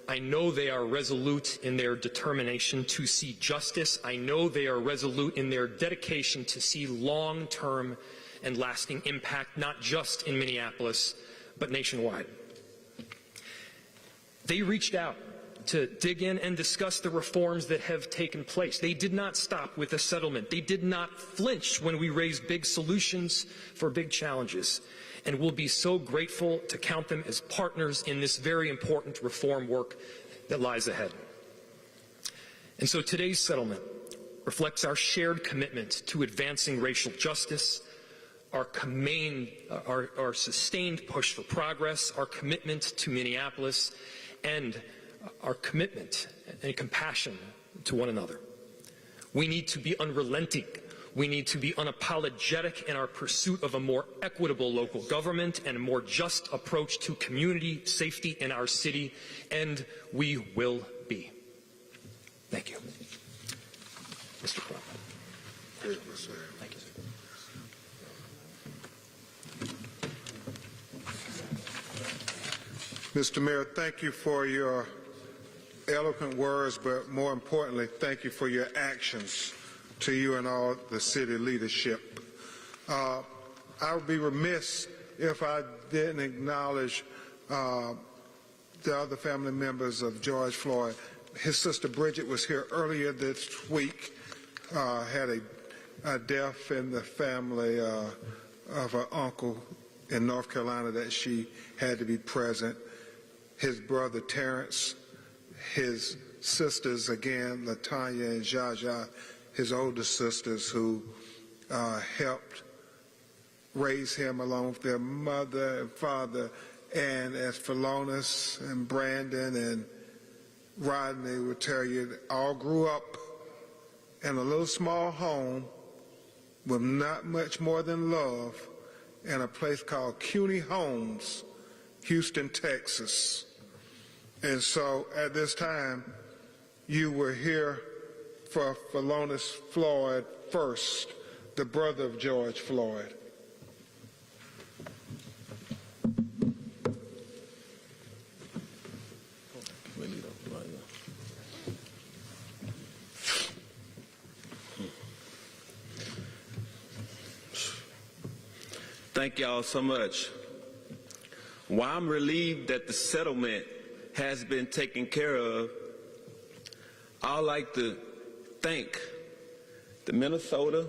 I know they are resolute in their determination to see justice. I know they are resolute in their dedication to see long-term and lasting impact, not just in Minneapolis, but nationwide. They reached out to dig in and discuss the reforms that have taken place. They did not stop with a settlement. They did not flinch when we raised big solutions for big challenges. And we'll be so grateful to count them as partners in this very important reform work that lies ahead. And so today's settlement reflects our shared commitment to advancing racial justice, our sustained push for progress, our commitment to Minneapolis, and our commitment and compassion to one another. We need to be unrelenting. We need to be unapologetic in our pursuit of a more equitable local government and a more just approach to community safety in our city, and we will be. Thank you. Mr. Crump. Thank you, sir. Mr. Mayor, thank you for your eloquent words, but more importantly, thank you for your actions, to you and all the city leadership. I would be remiss if I didn't acknowledge the other family members of George Floyd. His sister Bridget was here earlier this week, had a death in the family of her uncle in North Carolina that she had to be present. his brother Terrence, his sisters again, Latanya and Jaja, his older sisters who helped raise him along with their mother and father, and as Philonis and Brandon and Rodney would tell you, they all grew up in a little small home with not much more than love in a place called CUNY Homes, Houston, Texas. And so at this time, you were here for Philonis Floyd first, the brother of George Floyd. Thank y'all so much. While I'm relieved that the settlement has been taken care of, I'd like to thank the Minnesota.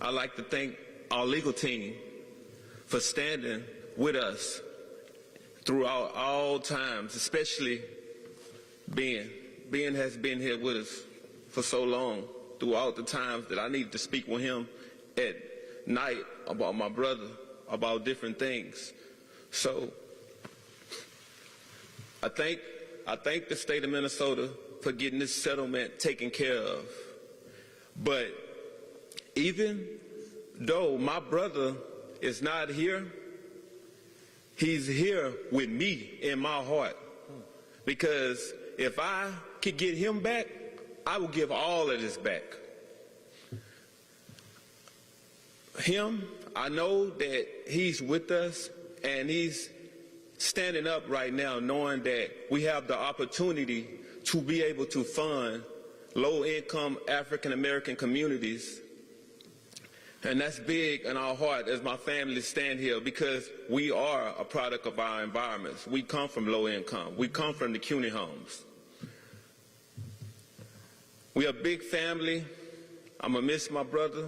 I'd like to thank our legal team for standing with us throughout all times, especially Ben. Ben has been here with us for so long throughout the times that I needed to speak with him at night about my brother, about different things. So I thank the state of Minnesota for getting this settlement taken care of. But even though my brother is not here, he's here with me in my heart. Because if I could get him back, I will give all of this back. Him, I know that he's with us and he's standing up right now knowing that we have the opportunity to be able to fund low-income African-American communities. And that's big in our heart as my family stand here because we are a product of our environments. We come from low income. We come from the CUNY homes. We are a big family. I'm going to miss my brother.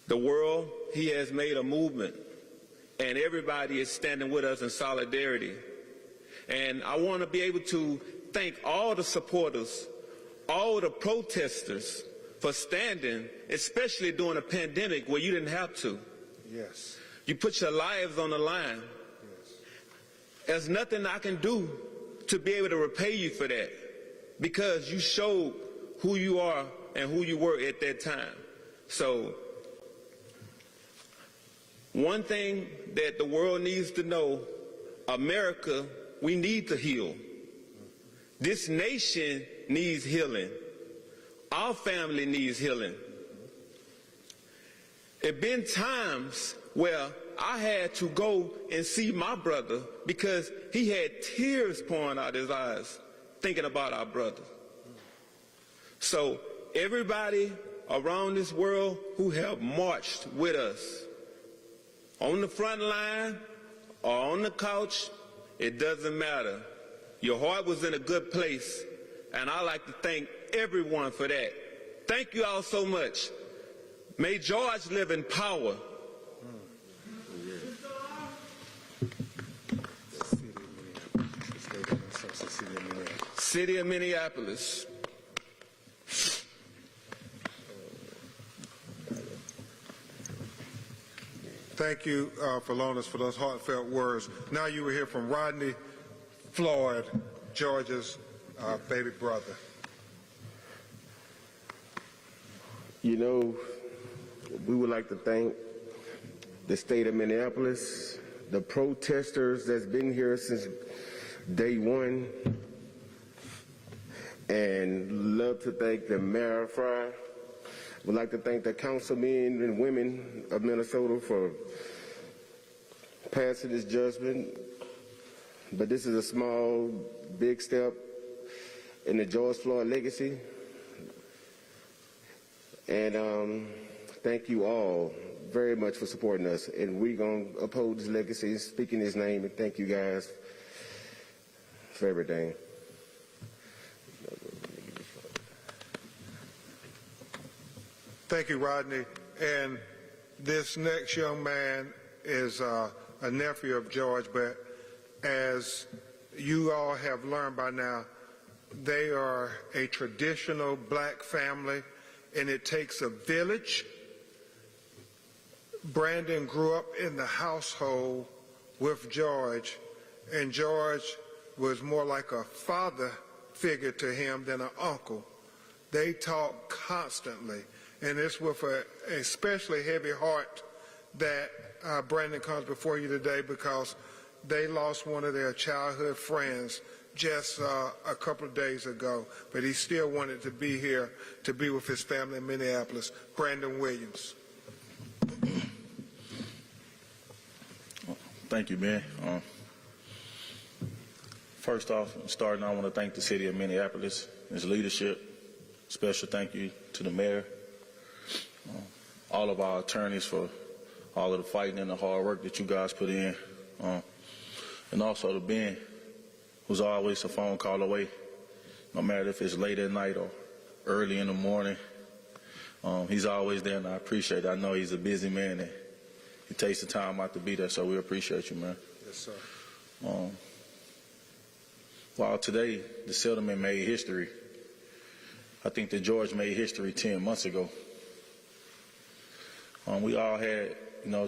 The world, he has made a movement, and everybody is standing with us in solidarity. And I want to be able to thank all the supporters, all the protesters for standing, especially during a pandemic where you didn't have to. Yes. You put your lives on the line. Yes. There's nothing I can do to be able to repay you for that because you showed who you are and who you were at that time. So one thing that the world needs to know, America, we need to heal. This nation needs healing. Our family needs healing. There have been times where I had to go and see my brother because he had tears pouring out his eyes thinking about our brother. So everybody around this world who have marched with us, on the front line or on the couch, it doesn't matter. Your heart was in a good place, and I'd like to thank everyone for that. Thank you all so much. May George live in power. City of Minneapolis. Thank you, Philonis, for those heartfelt words. Now you will hear from Rodney Floyd, George's baby brother. You know, we would like to thank the state of Minneapolis, the protesters that's been here since day one, and love to thank the mayor, Fry. We'd like to thank the councilmen and women of Minnesota for passing this judgment. But this is a small, big step in the George Floyd legacy. And thank you all very much for supporting us. And we're going to uphold his legacy, speak in his name, and thank you guys for everything. Thank you, Rodney. And this next young man is a nephew of George, but as you all have learned by now, they are a traditional black family, and it takes a village. Brandon grew up in the household with George, and George was more like a father figure to him than an uncle. They talk constantly, and it's with an especially heavy heart that Brandon comes before you today, because they lost one of their childhood friends just a couple of days ago, but he still wanted to be here to be with his family in Minneapolis. Brandon Williams. Thank you, Ben. First off, starting, I want to thank the city of Minneapolis, its leadership. Special thank you to the mayor, all of our attorneys for all of the fighting and the hard work that you guys put in, and also to Ben, who's always a phone call away, no matter if it's late at night or early in the morning. He's always there, and I appreciate it. I know he's a busy man, and he takes the time out to be there, so we appreciate you, man. Yes, sir. While today the settlement made history, I think that George made history 10 months ago. We all had,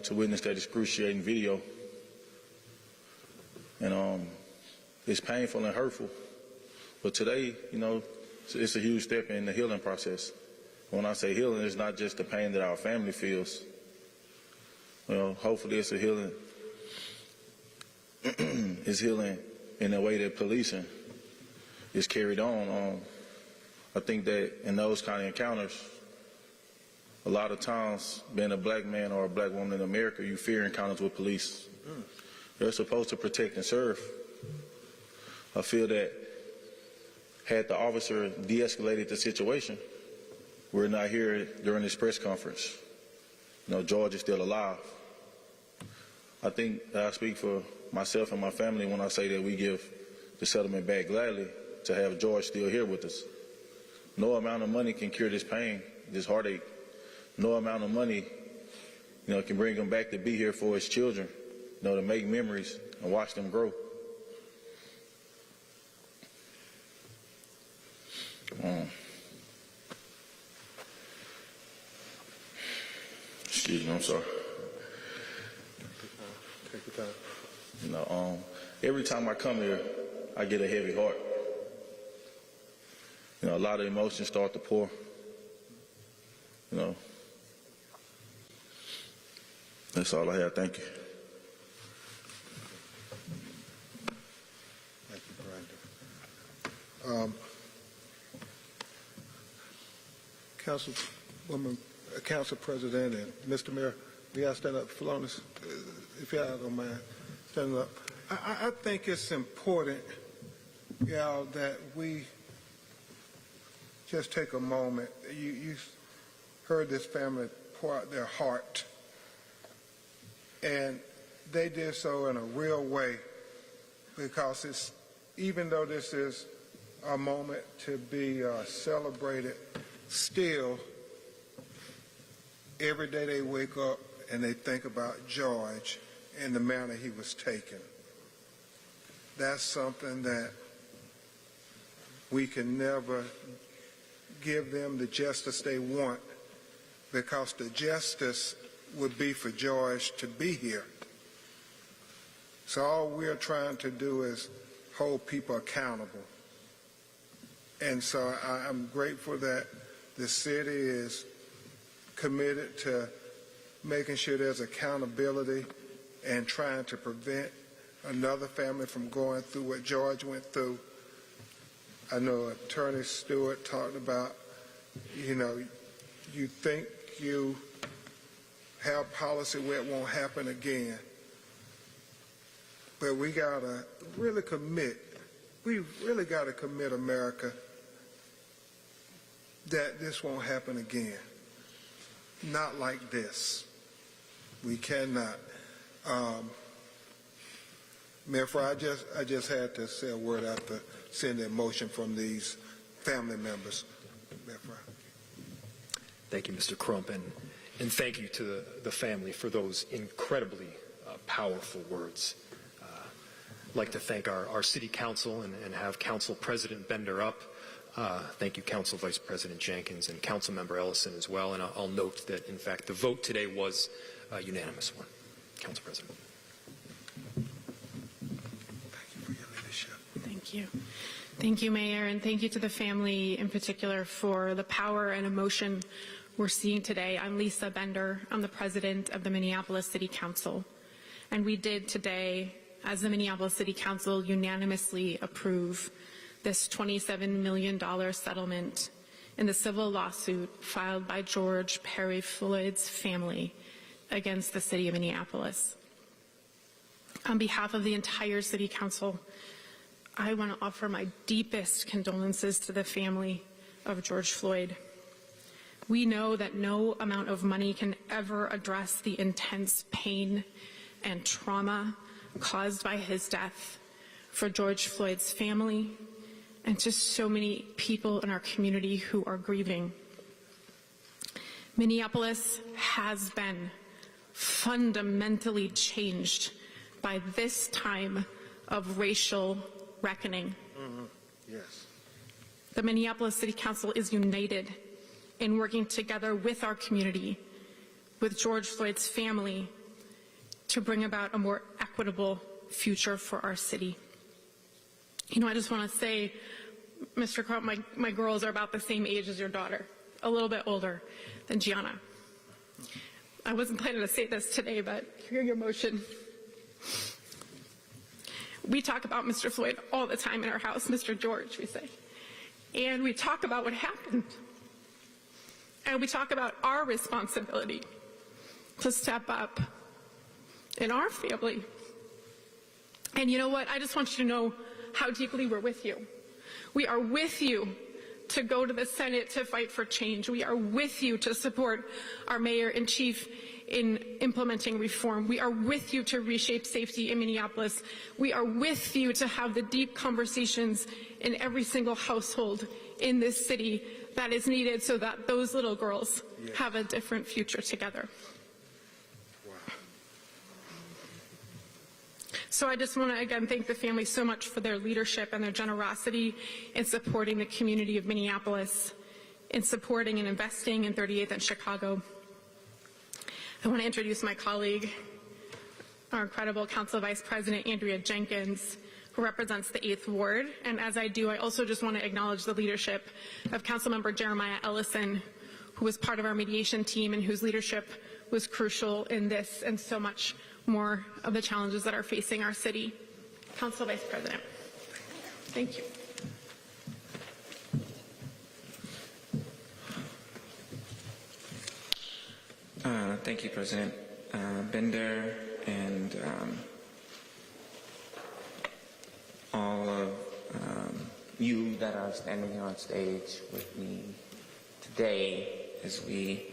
to witness that excruciating video, and it's painful and hurtful. But today, it's a huge step in the healing process. When I say healing, it's not just the pain that our family feels. Hopefully it's a healing. It's healing in the way that policing is carried on. I think that in those kind of encounters, a lot of times, being a black man or a black woman in America, you fear encounters with police. They're supposed to protect and serve. I feel that had the officer de-escalated the situation, we're not here during this press conference. George is still alive. I think I speak for myself and my family when I say that we give the settlement back gladly to have George still here with us. No amount of money can cure this pain, this heartache. No amount of money, can bring him back to be here for his children, to make memories and watch them grow. Excuse me, I'm sorry. Take your time. Every time I come here, I get a heavy heart. A lot of emotions start to pour. That's all I have. Thank you. Thank you, Brandon. Council President and Mr. Mayor, we got to stand up, Philonis, if y'all don't mind standing up. I think it's important, that we just take a moment. You heard this family pour out their heart, and they did so in a real way, because even though this is a moment to be celebrated, still every day they wake up and they think about George and the manner he was taken. That's something that we can never give them the justice they want, because the justice would be for George to be here. So all we're trying to do is hold people accountable. And so I'm grateful that the city is committed to making sure there's accountability and trying to prevent another family from going through what George went through. I know Attorney Stewart talked about, you think you have policy where it won't happen again. But we got to really commit, America, that this won't happen again. Not like this. We cannot. Mayor Fry, I just had to say a word after seeing the emotion from these family members. Mayor Fry. Thank you, Mr. Crump, and thank you to the family for those incredibly powerful words. like to thank our city council and have Council President Bender up. Thank you, Council Vice President Jenkins and Council Member Ellison as well. And I'll note that, in fact, the vote today was a unanimous one. Council President. Thank you. Thank you, Mayor, and thank you to the family in particular for the power and emotion we're seeing today. I'm Lisa Bender. I'm the president of the Minneapolis City Council. And we did today, as the Minneapolis City Council, unanimously approve this $27 million settlement in the civil lawsuit filed by George Floyd's family against the city of Minneapolis. On behalf of the entire City Council, I want to offer my deepest condolences to the family of George Floyd. We know that no amount of money can ever address the intense pain and trauma caused by his death for George Floyd's family and to so many people in our community who are grieving. Minneapolis has been fundamentally changed by this time of racial reckoning. Yes. The Minneapolis City Council is united in working together with our community, with George Floyd's family, to bring about a more equitable future for our city. You know, I just want to say, Mr. Crump, my girls are about the same age as your daughter, a little bit older than Gianna. I wasn't planning to say this today, but hearing your motion, we talk about Mr. Floyd all the time in our house, Mr. George, we say. And we talk about what happened. And we talk about our responsibility to step up in our family. And you know what? I just want you to know how deeply we're with you. We are with you to go to the Senate to fight for change. We are with you to support our mayor-in-chief in implementing reform. We are with you to reshape safety in Minneapolis. We are with you to have the deep conversations in every single household in this city that is needed so that those little girls have a different future together. So I just want to again thank the family so much for their leadership and their generosity in supporting the community of Minneapolis, in supporting and investing in 38th and Chicago. I want to introduce my colleague, our incredible Council Vice President Andrea Jenkins, who represents the 8th Ward. And as I do, I also just want to acknowledge the leadership of Councilmember Jeremiah Ellison, who was part of our mediation team and whose leadership was crucial in this and so much more of the challenges that are facing our city. Council Vice President. Thank you. Thank you, President Bender, and all of you that are standing here on stage with me today as we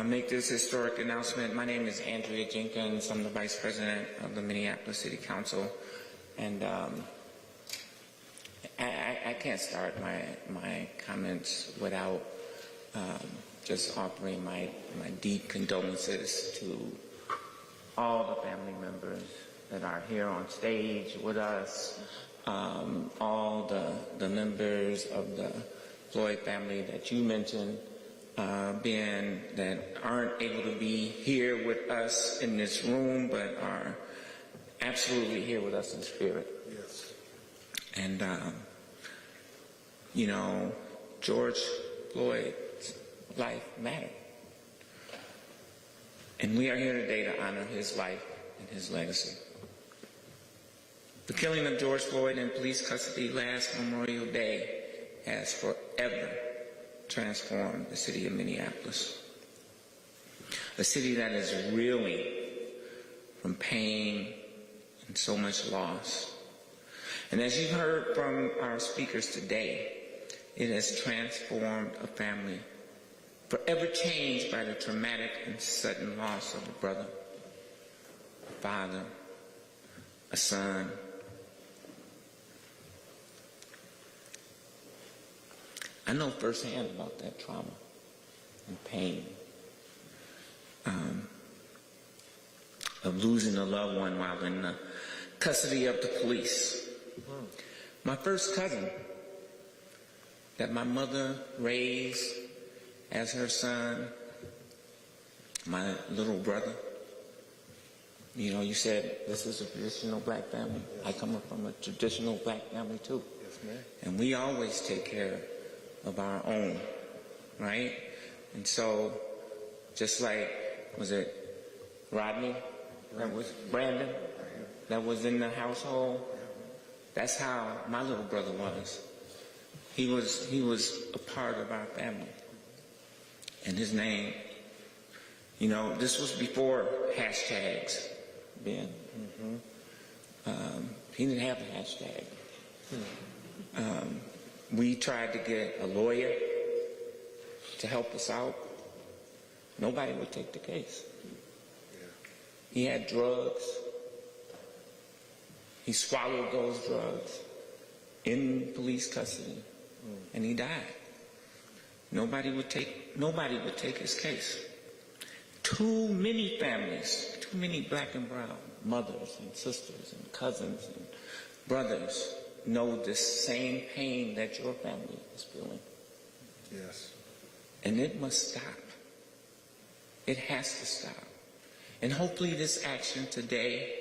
make this historic announcement. My name is Andrea Jenkins. I'm the Vice President of the Minneapolis City Council, and I can't start my comments without just offering my deep condolences to all the family members that are here on stage with us, all the members of the Floyd family that you mentioned, that aren't able to be here with us in this room, but are absolutely here with us in spirit. Yes. And, you know, George Floyd's life mattered. And we are here today to honor his life and his legacy. The killing of George Floyd in police custody last Memorial Day has forever transformed the city of Minneapolis. A city that is reeling from pain and so much loss. And as you've heard from our speakers today, it has transformed a family forever changed by the traumatic and sudden loss of a brother, a father, a son. I know firsthand about that trauma and pain of losing a loved one while in the custody of the police. My first cousin that my mother raised as her son, my little brother. You know, you said this is a traditional black family. I come from a traditional black family too. Yes, ma'am. And we always take care of our own, right? And so, just like, was it Rodney? That was Brandon? That was in the household? That's how my little brother was. He was a part of our family. And his name, you know, this was before hashtags, Ben. He didn't have a hashtag. We tried to get a lawyer to help us out. Nobody would take the case. He had drugs. He swallowed those drugs in police custody, and he died. Nobody would take his case. Too many families, too many black and brown mothers and sisters and cousins and brothers know the same pain that your family is feeling. Yes. And it must stop. It has to stop. And hopefully this action today,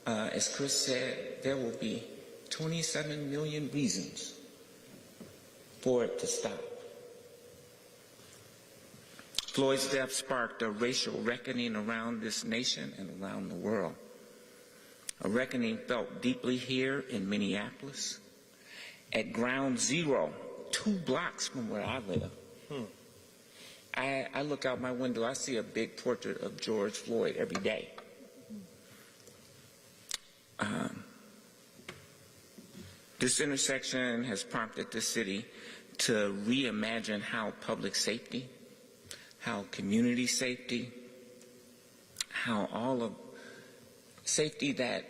as Chris said, there will be 27 million reasons for it to stop. Floyd's death sparked a racial reckoning around this nation and around the world. A reckoning felt deeply here in Minneapolis, at Ground Zero, 2 blocks from where I live. I look out my window, I see a big portrait of George Floyd every day. This intersection has prompted the city to reimagine how public safety, how community safety, how all of safety that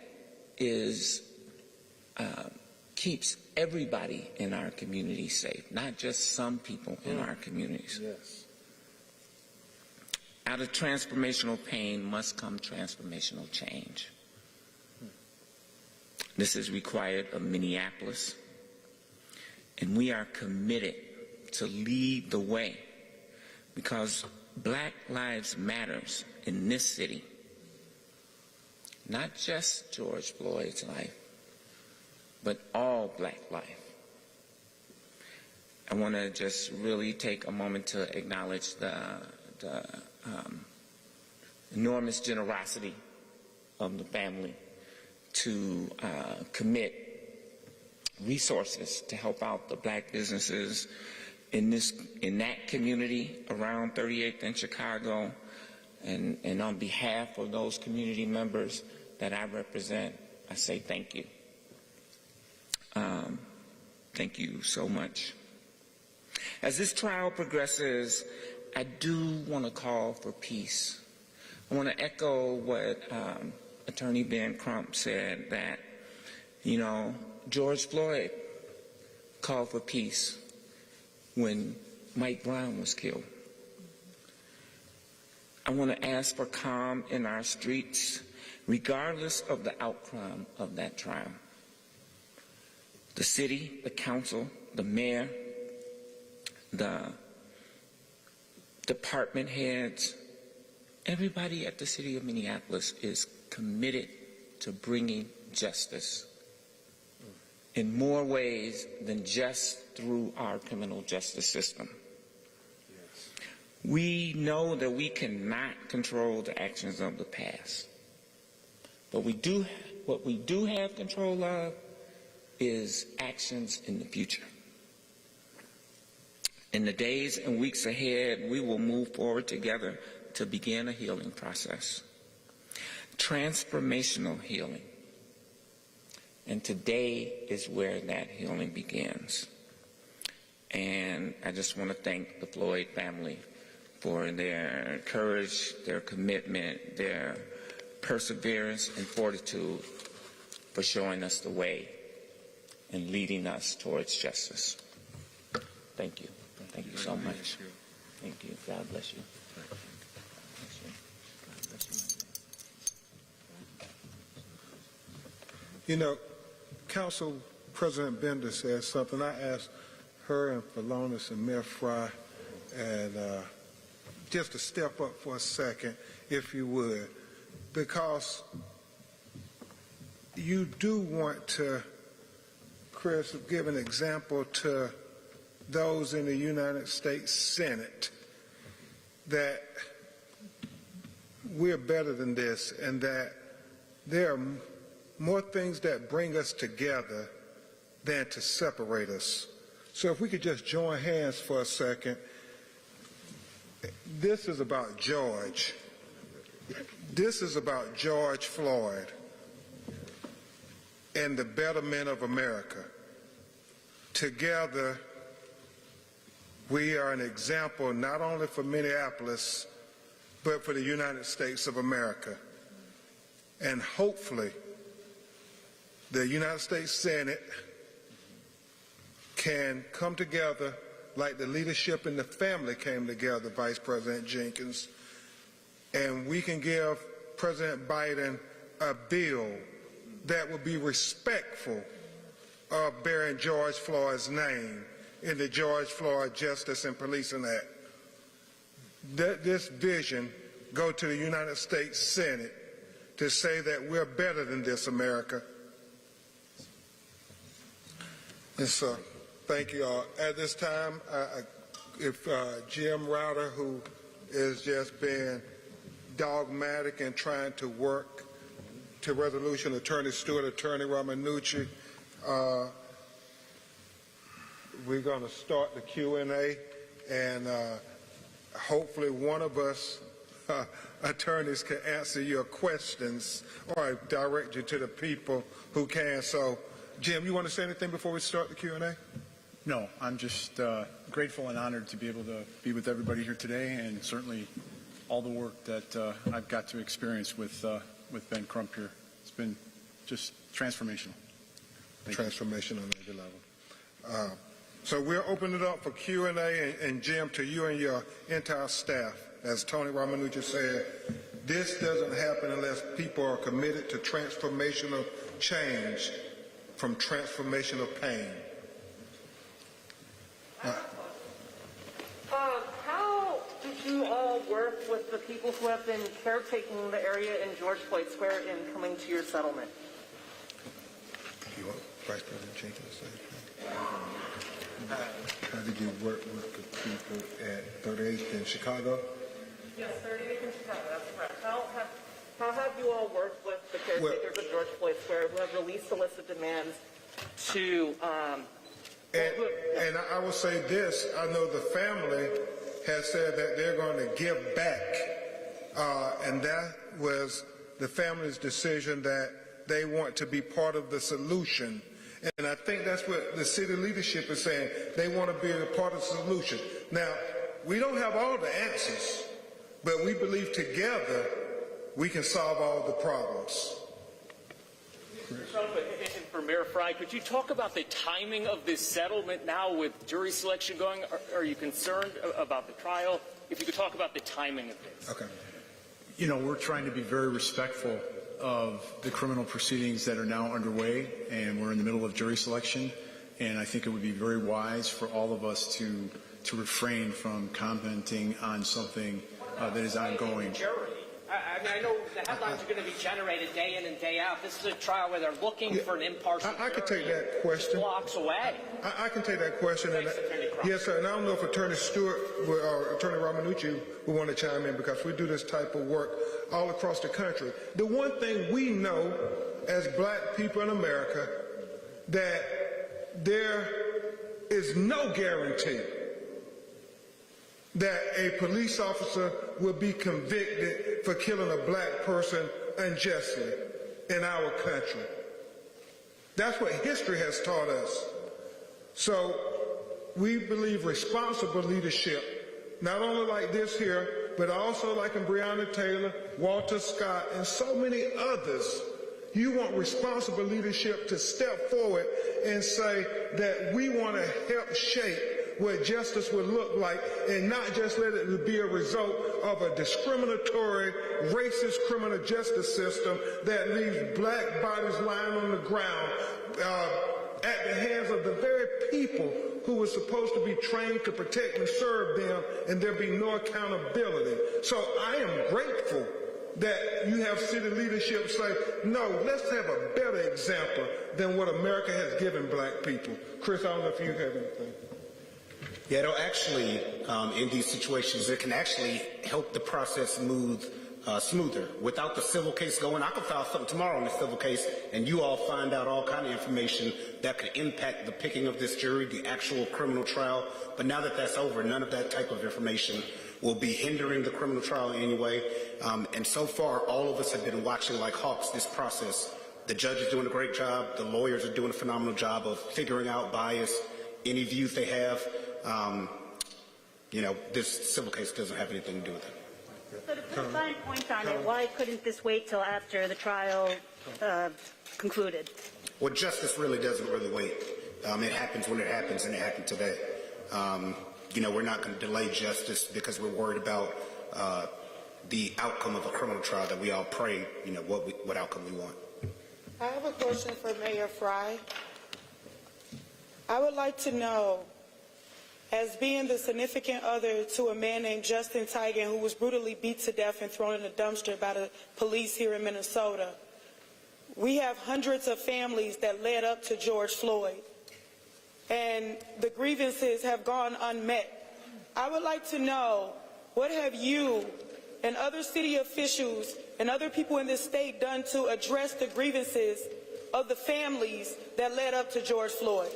is keeps everybody in our community safe, not just some people in our communities. Yes. Out of transformational pain must come transformational change. This is required of Minneapolis, and we are committed to lead the way, because Black Lives Matters in this city. Not just George Floyd's life, but all black life. I want to just really take a moment to acknowledge the enormous generosity of the family to commit resources to help out the black businesses in that community around 38th and Chicago, and on behalf of those community members that I represent, I say thank you. Thank you so much. As this trial progresses, I do want to call for peace. I want to echo what Attorney Ben Crump said, that, you know, George Floyd called for peace when Mike Brown was killed. I want to ask for calm in our streets, regardless of the outcome of that trial. The city, the council, the mayor, the department heads, everybody at the city of Minneapolis is committed to bringing justice in more ways than just through our criminal justice system. Yes. We know that we cannot control the actions of the past, but what we do have control of is actions in the future. In the days and weeks ahead, we will move forward together to begin a healing process. Transformational healing. And today is where that healing begins. And I just want to thank the Floyd family for their courage, their commitment, their perseverance and fortitude, for showing us the way and leading us towards justice. Thank you. Thank you so much. Thank you. God bless you. God bless you. You know, Council President Bender said something. I asked her and Phalonis and Mayor Fry and just to step up for a second, if you would, because you do want to, Chris, give an example to those in the United States Senate that we're better than this and that there are more things that bring us together than to separate us. So if we could just join hands for a second. This is about George. This is about George Floyd and the betterment of America. Together, we are an example not only for Minneapolis, but for the United States of America. And hopefully, the United States Senate can come together like the leadership and the family came together, Vice President Jenkins, and we can give President Biden a bill that will be respectful of bearing George Floyd's name in the George Floyd Justice and Policing Act. Let this vision go to the United States Senate to say that we're better than this, America. And so, thank you all. At this time, if Jim Router, who is just being dogmatic and trying to work to resolution, Attorney Stewart, Attorney Ramanucci, we're going to start the Q&A, and hopefully one of us attorneys can answer your questions or direct you to the people who can. So, Jim, you want to say anything before we start the Q&A? No, I'm just grateful and honored to be able to be with everybody here today, and certainly all the work that I've got to experience with Ben Crump here. It's been just transformational. Transformational on every level. So we'll open it up for Q&A, and Jim, to you and your entire staff. As Tony Ramanucci said, this doesn't happen unless people are committed to transformational change from transformational pain. How did you all work with the people who have been caretaking the area in George Floyd Square in coming to your settlement? You want Vice President Jenkins to say? How did you work with the people at 38th in Chicago? Yes, 38th in Chicago, that's correct. How have you all worked with the caretakers of George Floyd Square who have released a list of demands to... And I will say this, I know the family has said that they're going to give back, and that was the family's decision that they want to be part of the solution. And I think that's what the city leadership is saying. They want to be a part of the solution. Now, we don't have all the answers, but we believe together we can solve all the problems. And for Mayor Fry, could you talk about the timing of this settlement now with jury selection going? Are you concerned about the trial? If you could talk about the timing of this. Okay. You know, we're trying to be very respectful of the criminal proceedings that are now underway, and we're in the middle of jury selection, and I think it would be very wise for all of us to refrain from commenting on something that is ongoing. I mean, I know the headlines are going to be generated day in and day out. This is a trial where they're looking for an impartial I can take that question. Blocks away. I can take that question. Thanks, Attorney Crump. Yes, sir. And I don't know if Attorney Stewart or Attorney Ramanucci will want to chime in, because we do this type of work all across the country. The one thing we know as black people in America, that there is no guarantee that a police officer will be convicted for killing a black person unjustly in our country. That's what history has taught us. So we believe responsible leadership, not only like this here, but also like in Breonna Taylor, Walter Scott, and so many others. You want responsible leadership to step forward and say that we want to help shape what justice would look like, and not just let it be a result of a discriminatory, racist criminal justice system that leaves black bodies lying on the ground at the hands of the very people who were supposed to be trained to protect and serve them, and there be no accountability. So I am grateful that you have city leadership say, no, let's have a better example than what America has given black people. Chris, I don't know if you have anything. Yeah, it'll actually, in these situations, it can actually help the process move smoother. Without the civil case going, I could file something tomorrow on the civil case, and you all find out all kind of information that could impact the picking of this jury, the actual criminal trial. But now that that's over, none of that type of information will be hindering the criminal trial anyway. And so far, all of us have been watching like hawks this process. The judge is doing a great job. The lawyers are doing a phenomenal job of figuring out bias, any views they have. This civil case doesn't have anything to do with it. So to put a fine point on it, why couldn't this wait till after the trial concluded? Well, justice really doesn't really wait. It happens when it happens, and it happened today. We're not going to delay justice because we're worried about the outcome of a criminal trial that we all pray, what outcome we want. I have a question for Mayor Fry. I would like to know, as being the significant other to a man named Justin Tigan, who was brutally beat to death and thrown in a dumpster by the police here in Minnesota, we have hundreds of families that led up to George Floyd, and the grievances have gone unmet. I would like to know, what have you and other city officials and other people in this state done to address the grievances of the families that led up to George Floyd?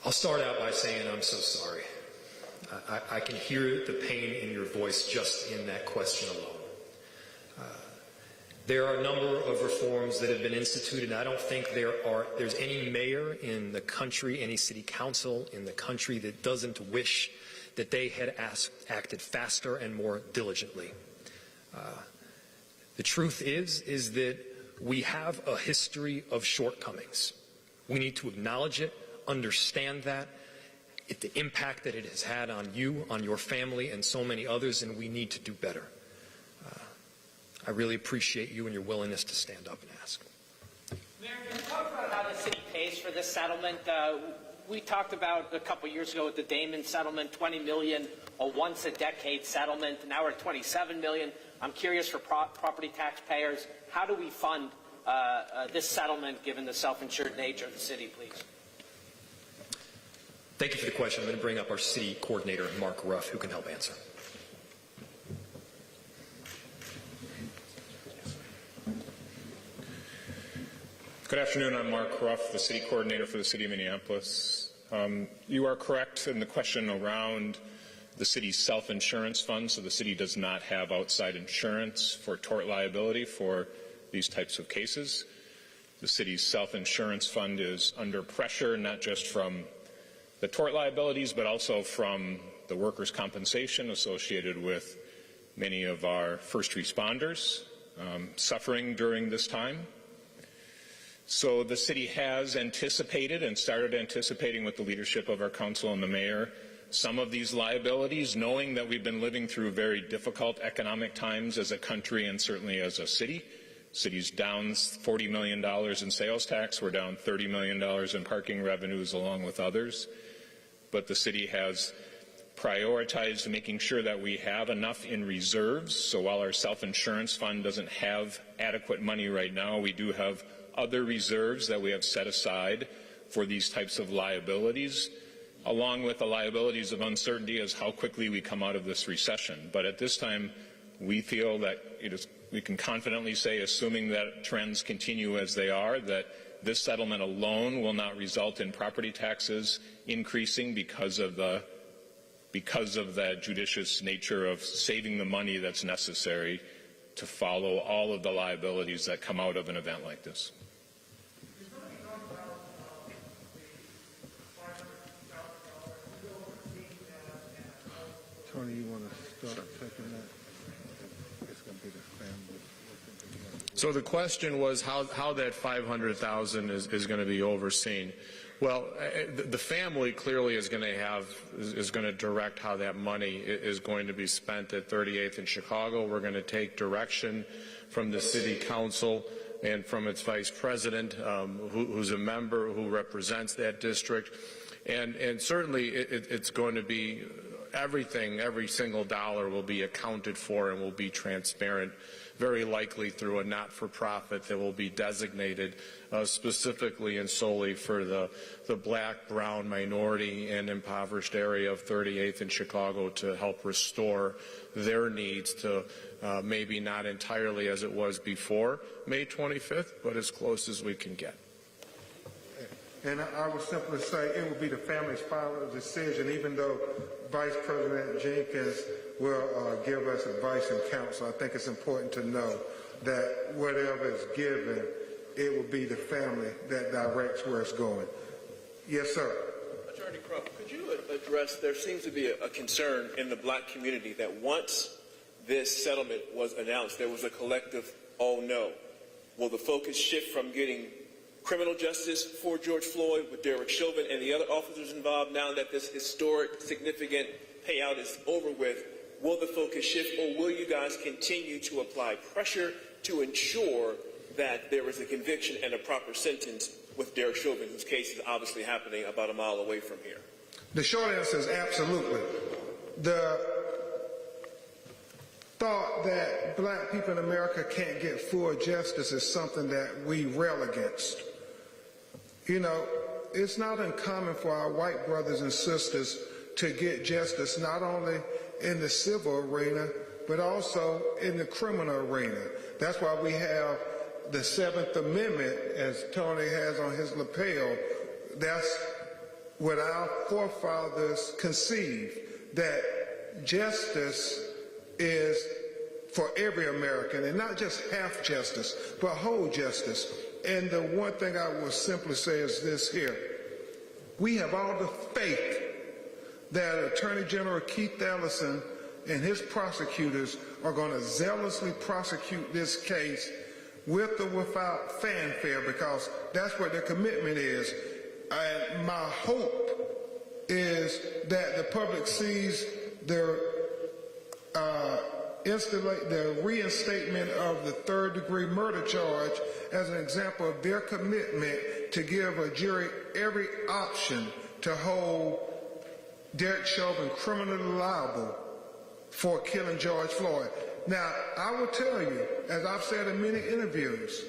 I'll start out by saying I'm so sorry. I can hear the pain in your voice just in that question alone. There are a number of reforms that have been instituted. I don't think there's any mayor in the country, any city council in the country that doesn't wish that they had acted faster and more diligently. The truth is that we have a history of shortcomings. We need to acknowledge it, understand that, the impact that it has had on you, on your family, and so many others, and we need to do better. I really appreciate you and your willingness to stand up and ask. Mayor, can you talk about how the city pays for this settlement? We talked about a couple years ago with the Damon settlement, $20 million, a once-a-decade settlement. Now we're at $27 million. I'm curious for property taxpayers, how do we fund this settlement given the self-insured nature of the city, please? Thank you for the question. I'm going to bring up our city coordinator, Mark Ruff, who can help answer. Good afternoon. I'm Mark Ruff, the city coordinator for the city of Minneapolis. You are correct in the question around the city's self-insurance fund. So the city does not have outside insurance for tort liability for these types of cases. The city's self-insurance fund is under pressure, not just from the tort liabilities, but also from the workers' compensation associated with many of our first responders suffering during this time. So the city has anticipated and started anticipating with the leadership of our council and the mayor some of these liabilities, knowing that we've been living through very difficult economic times as a country and certainly as a city. City's down $40 million in sales tax. We're down $30 million in parking revenues along with others. But the city has prioritized making sure that we have enough in reserves. So while our self-insurance fund doesn't have adequate money right now, we do have other reserves that we have set aside for these types of liabilities, along with the liabilities of uncertainty as how quickly we come out of this recession. But at this time, we feel that we can confidently say, assuming that trends continue as they are, that this settlement alone will not result in property taxes increasing because of the judicious nature of saving the money that's necessary to follow all of the liabilities that come out of an event like this. Tony, you want to start taking that? So the question was how that $500,000 is going to be overseen. Well, the family clearly is going to direct how that money is going to be spent at 38th and Chicago. We're going to take direction from the city council and from its vice president, who's a member who represents that district. And certainly it's going to be everything, every single dollar will be accounted for and will be transparent, very likely through a not-for-profit that will be designated specifically and solely for the black, brown, minority, and impoverished area of 38th and Chicago to help restore their needs to maybe not entirely as it was before May 25th, but as close as we can get. And I would simply say it will be the family's final decision, even though Vice President Jenkins will give us advice and counsel. I think it's important to know that whatever is given, it will be the family that directs where it's going. Yes, sir. Attorney Crump, could you address, there seems to be a concern in the black community that once this settlement was announced, there was a collective, oh no. Will the focus shift from getting criminal justice for George Floyd with Derek Chauvin and the other officers involved now that this historic, significant payout is over with? Will the focus shift, or will you guys continue to apply pressure to ensure that there is a conviction and a proper sentence with Derek Chauvin, whose case is obviously happening about a mile away from here? The short answer is absolutely. The thought that black people in America can't get full justice is something that we rail against. You know, it's not uncommon for our white brothers and sisters to get justice not only in the civil arena, but also in the criminal arena. That's why we have the 7th Amendment, as Tony has on his lapel. That's what our forefathers conceived, that justice is for every American, and not just half justice, but whole justice. And the one thing I will simply say is this here. We have all the faith that Attorney General Keith Ellison and his prosecutors are going to zealously prosecute this case with or without fanfare, because that's what their commitment is. And my hope is that the public sees the reinstatement of the third-degree murder charge as an example of their commitment to give a jury every option to hold Derek Chauvin criminally liable for killing George Floyd. Now, I will tell you, as I've said in many interviews,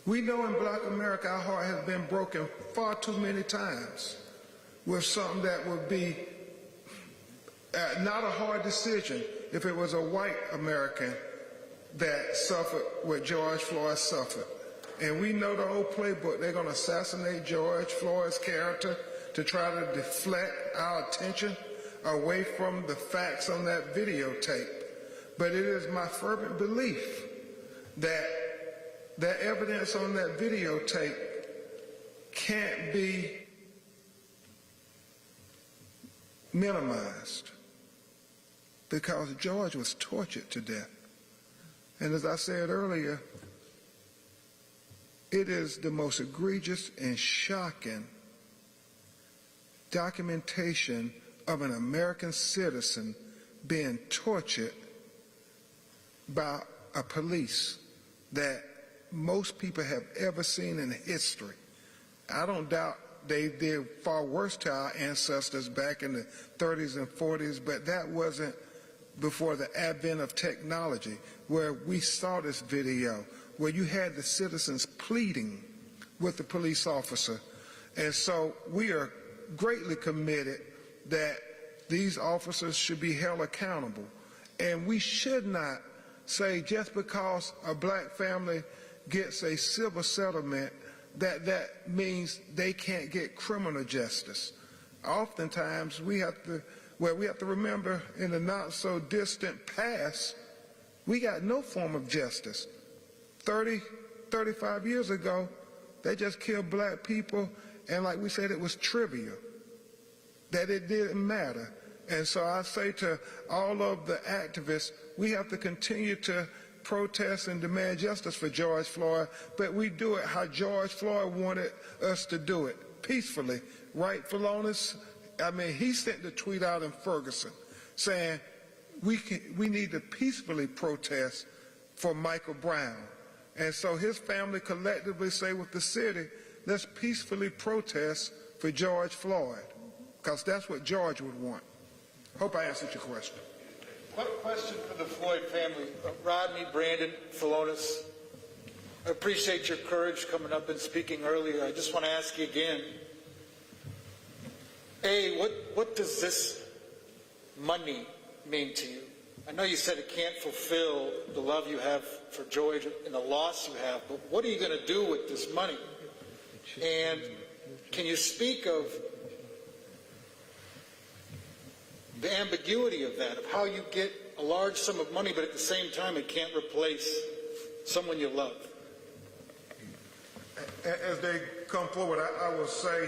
we know in black America our heart has been broken far too many times with something that would be not a hard decision if it was a white American that suffered what George Floyd suffered. And we know the old playbook. They're going to assassinate George Floyd's character to try to deflect our attention away from the facts on that videotape. But it is my fervent belief that the evidence on that videotape can't be minimized, because George was tortured to death. And as I said earlier, it is the most egregious and shocking documentation of an American citizen being tortured by a police that most people have ever seen in history. I don't doubt they did far worse to our ancestors back in the 30s and 40s, but that wasn't before the advent of technology, where we saw this video, where you had the citizens pleading with the police officer. And so we are greatly committed that these officers should be held accountable. And we should not say just because a black family gets a civil settlement that means they can't get criminal justice. Oftentimes we have to remember in the not so distant past, we got no form of justice. 35 years ago, they just killed black people, and like we said, it was trivial, that it didn't matter. And so I say to all of the activists, we have to continue to protest and demand justice for George Floyd, but we do it how George Floyd wanted us to do it, peacefully. Right, Philonis? I mean, he sent the tweet out in Ferguson saying we need to peacefully protest for Michael Brown. And so his family collectively say with the city, let's peacefully protest for George Floyd, because that's what George would want. Hope I answered your question. Question for the Floyd family. Rodney, Brandon, Philonis, I appreciate your courage coming up and speaking earlier. I just want to ask you again, A, what does this money mean to you? I know you said it can't fulfill the love you have for George and the loss you have, but what are you going to do with this money? And can you speak of the ambiguity of that, of how you get a large sum of money, but at the same time it can't replace someone you love? As they come forward, I will say,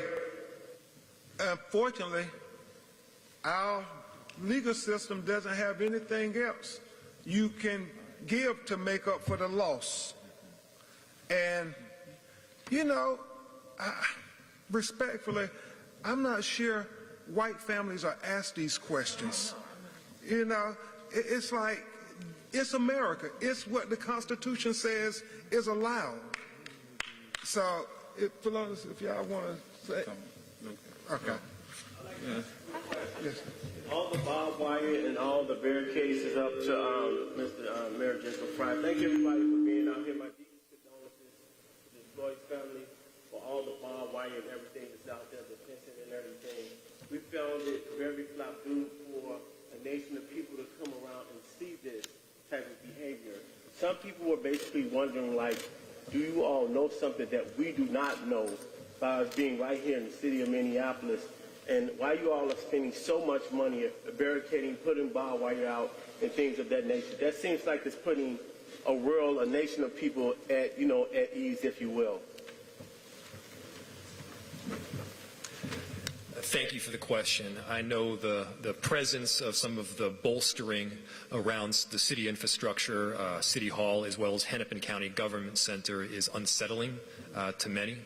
unfortunately, our legal system doesn't have anything else. You can give to make up for the loss. And, you know, respectfully, I'm not sure white families are asked these questions. You know, it's like, it's America. It's what the Constitution says is allowed. So, if y'all want to say, okay. Yes. All the barbed wire and all the barricades is up to Mr. Mayor Jacob Fry. Thank everybody for being out here. My deepest condolences to the Floyd family for all the barbed wire and everything that's out there, the fencing and everything. We found it very flabbergasting for a nation of people to come around and see this type of behavior. Some people were basically wondering, like, do you all know something that we do not know by us being right here in the city of Minneapolis? And why you all are spending so much money barricading, putting barbed wire out, and things of that nature? That seems like it's putting a nation of people at ease, if you will. Thank you for the question. I know the presence of some of the bolstering around the city infrastructure, City Hall, as well as Hennepin County Government Center is unsettling to many.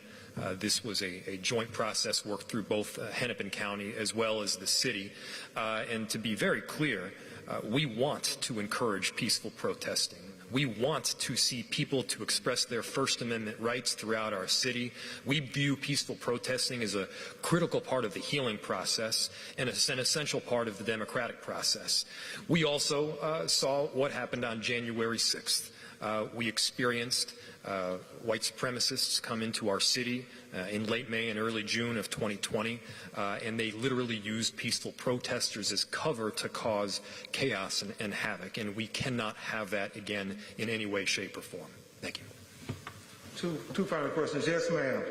This was a joint process worked through both Hennepin County as well as the city. And to be very clear, we want to encourage peaceful protesting. We want to see people to express their First Amendment rights throughout our city. We view peaceful protesting as a critical part of the healing process and an essential part of the democratic process. We also saw what happened on January 6th. We experienced white supremacists come into our city in late May and early June of 2020, and they literally used peaceful protesters as cover to cause chaos and havoc, and we cannot have that again in any way, shape, or form. Thank you. Two final questions. Yes, ma'am.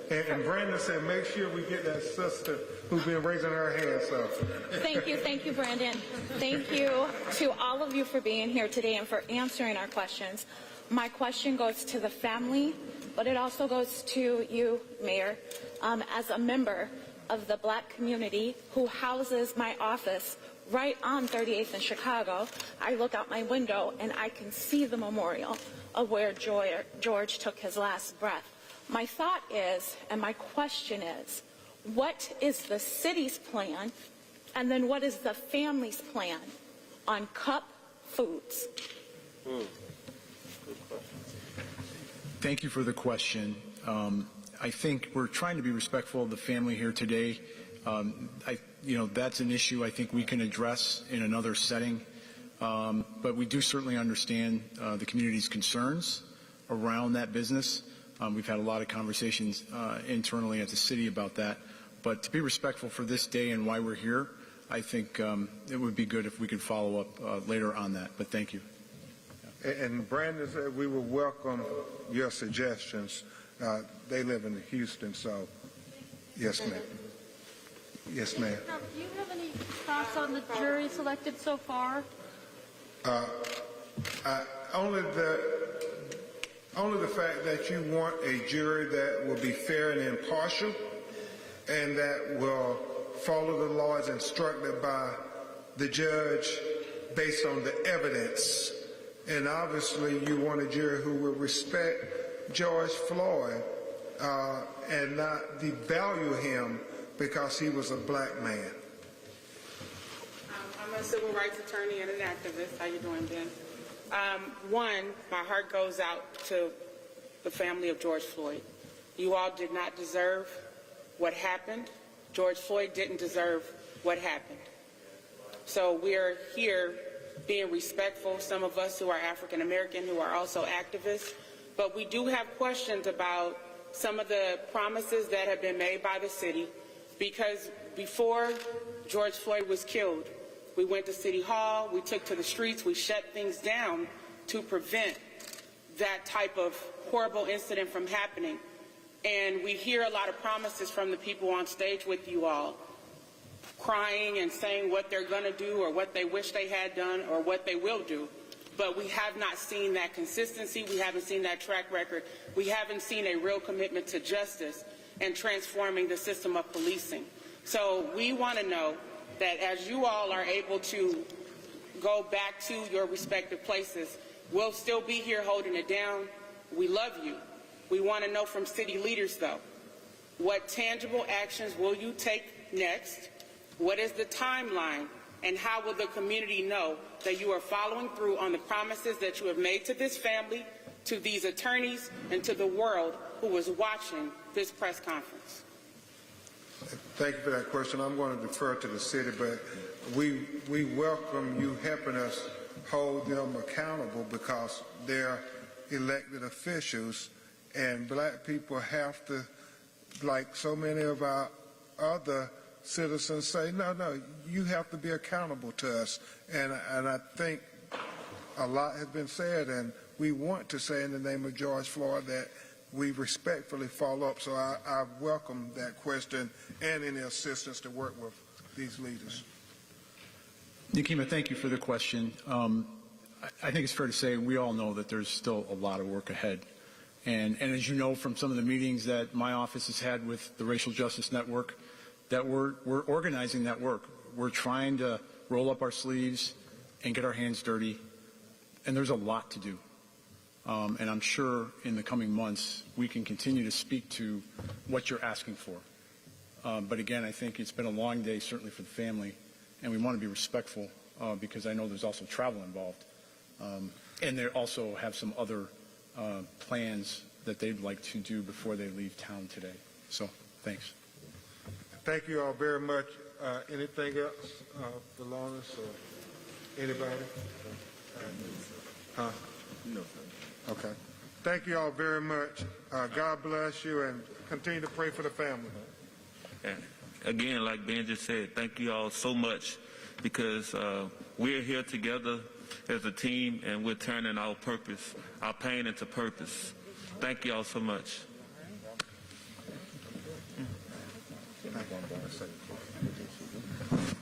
And Brandon said, make sure we get that sister who's been raising her hand. So. Thank you, Brandon. Thank you to all of you for being here today and for answering our questions. My question goes to the family, but it also goes to you, Mayor, as a member of the Black community who houses my office right on 38th in Chicago. I look out my window and I can see the memorial of where George took his last breath. My thought is, and my question is, what is the city's plan, and then what is the family's plan on cup foods? Thank you for the question. I think we're trying to be respectful of the family here today. That's an issue I think we can address in another setting. But we do certainly understand the community's concerns around that business. We've had a lot of conversations internally at the city about that. But to be respectful for this day and why we're here, I think it would be good if we could follow up later on that. But thank you. And Brandon said we will welcome your suggestions. They live in Houston, so yes, ma'am. Yes, ma'am. Do you have any thoughts on the jury selected so far? Only the fact that you want a jury that will be fair and impartial and that will follow the law as instructed by the judge based on the evidence And obviously you want a jury who will respect George Floyd and not devalue him because he was a black man. I'm a civil rights attorney and an activist. How you doing, Ben? One, my heart goes out to the family of George Floyd. You all did not deserve what happened. George Floyd didn't deserve what happened. So we're here being respectful, some of us who are African American, who are also activists, but we do have questions about some of the promises that have been made by the city, because before George Floyd was killed, we went to City Hall, we took to the streets, we shut things down to prevent that type of horrible incident from happening. And we hear a lot of promises from the people on stage with you all, crying and saying what they're going to do or what they wish they had done or what they will do. But we have not seen that consistency. We haven't seen that track record. We haven't seen a real commitment to justice and transforming the system of policing. So we want to know that as you all are able to go back to your respective places, we'll still be here holding it down. We love you. We want to know from city leaders, though, what tangible actions will you take next? What is the timeline? And how will the community know that you are following through on the promises that you have made to this family, to these attorneys, and to the world who was watching this press conference? Thank you for that question. I'm going to defer to the city, but we welcome you helping us hold them accountable because they're elected officials, and black people have to, like so many of our other citizens say, no, you have to be accountable to us. And I think a lot has been said, and we want to say in the name of George Floyd that we respectfully follow up. So I welcome that question and any assistance to work with these leaders. Nikema, thank you for the question. I think it's fair to say we all know that there's still a lot of work ahead. And as you know from some of the meetings that my office has had with the Racial Justice Network, that we're organizing that work. We're trying to roll up our sleeves and get our hands dirty, and there's a lot to do. And I'm sure in the coming months we can continue to speak to what you're asking for. But again, I think it's been a long day, certainly for the family, and we want to be respectful because I know there's also travel involved. And they also have some other plans that they'd like to do before they leave town today. So, thanks. Thank you all very much. Anything else for Lawrence or anybody? No. Okay. Thank you all very much. God bless you, and continue to pray for the family. And again, like Ben just said, thank you all so much because we're here together as a team and we're turning our pain into purpose. Thank you all so much. Thank you.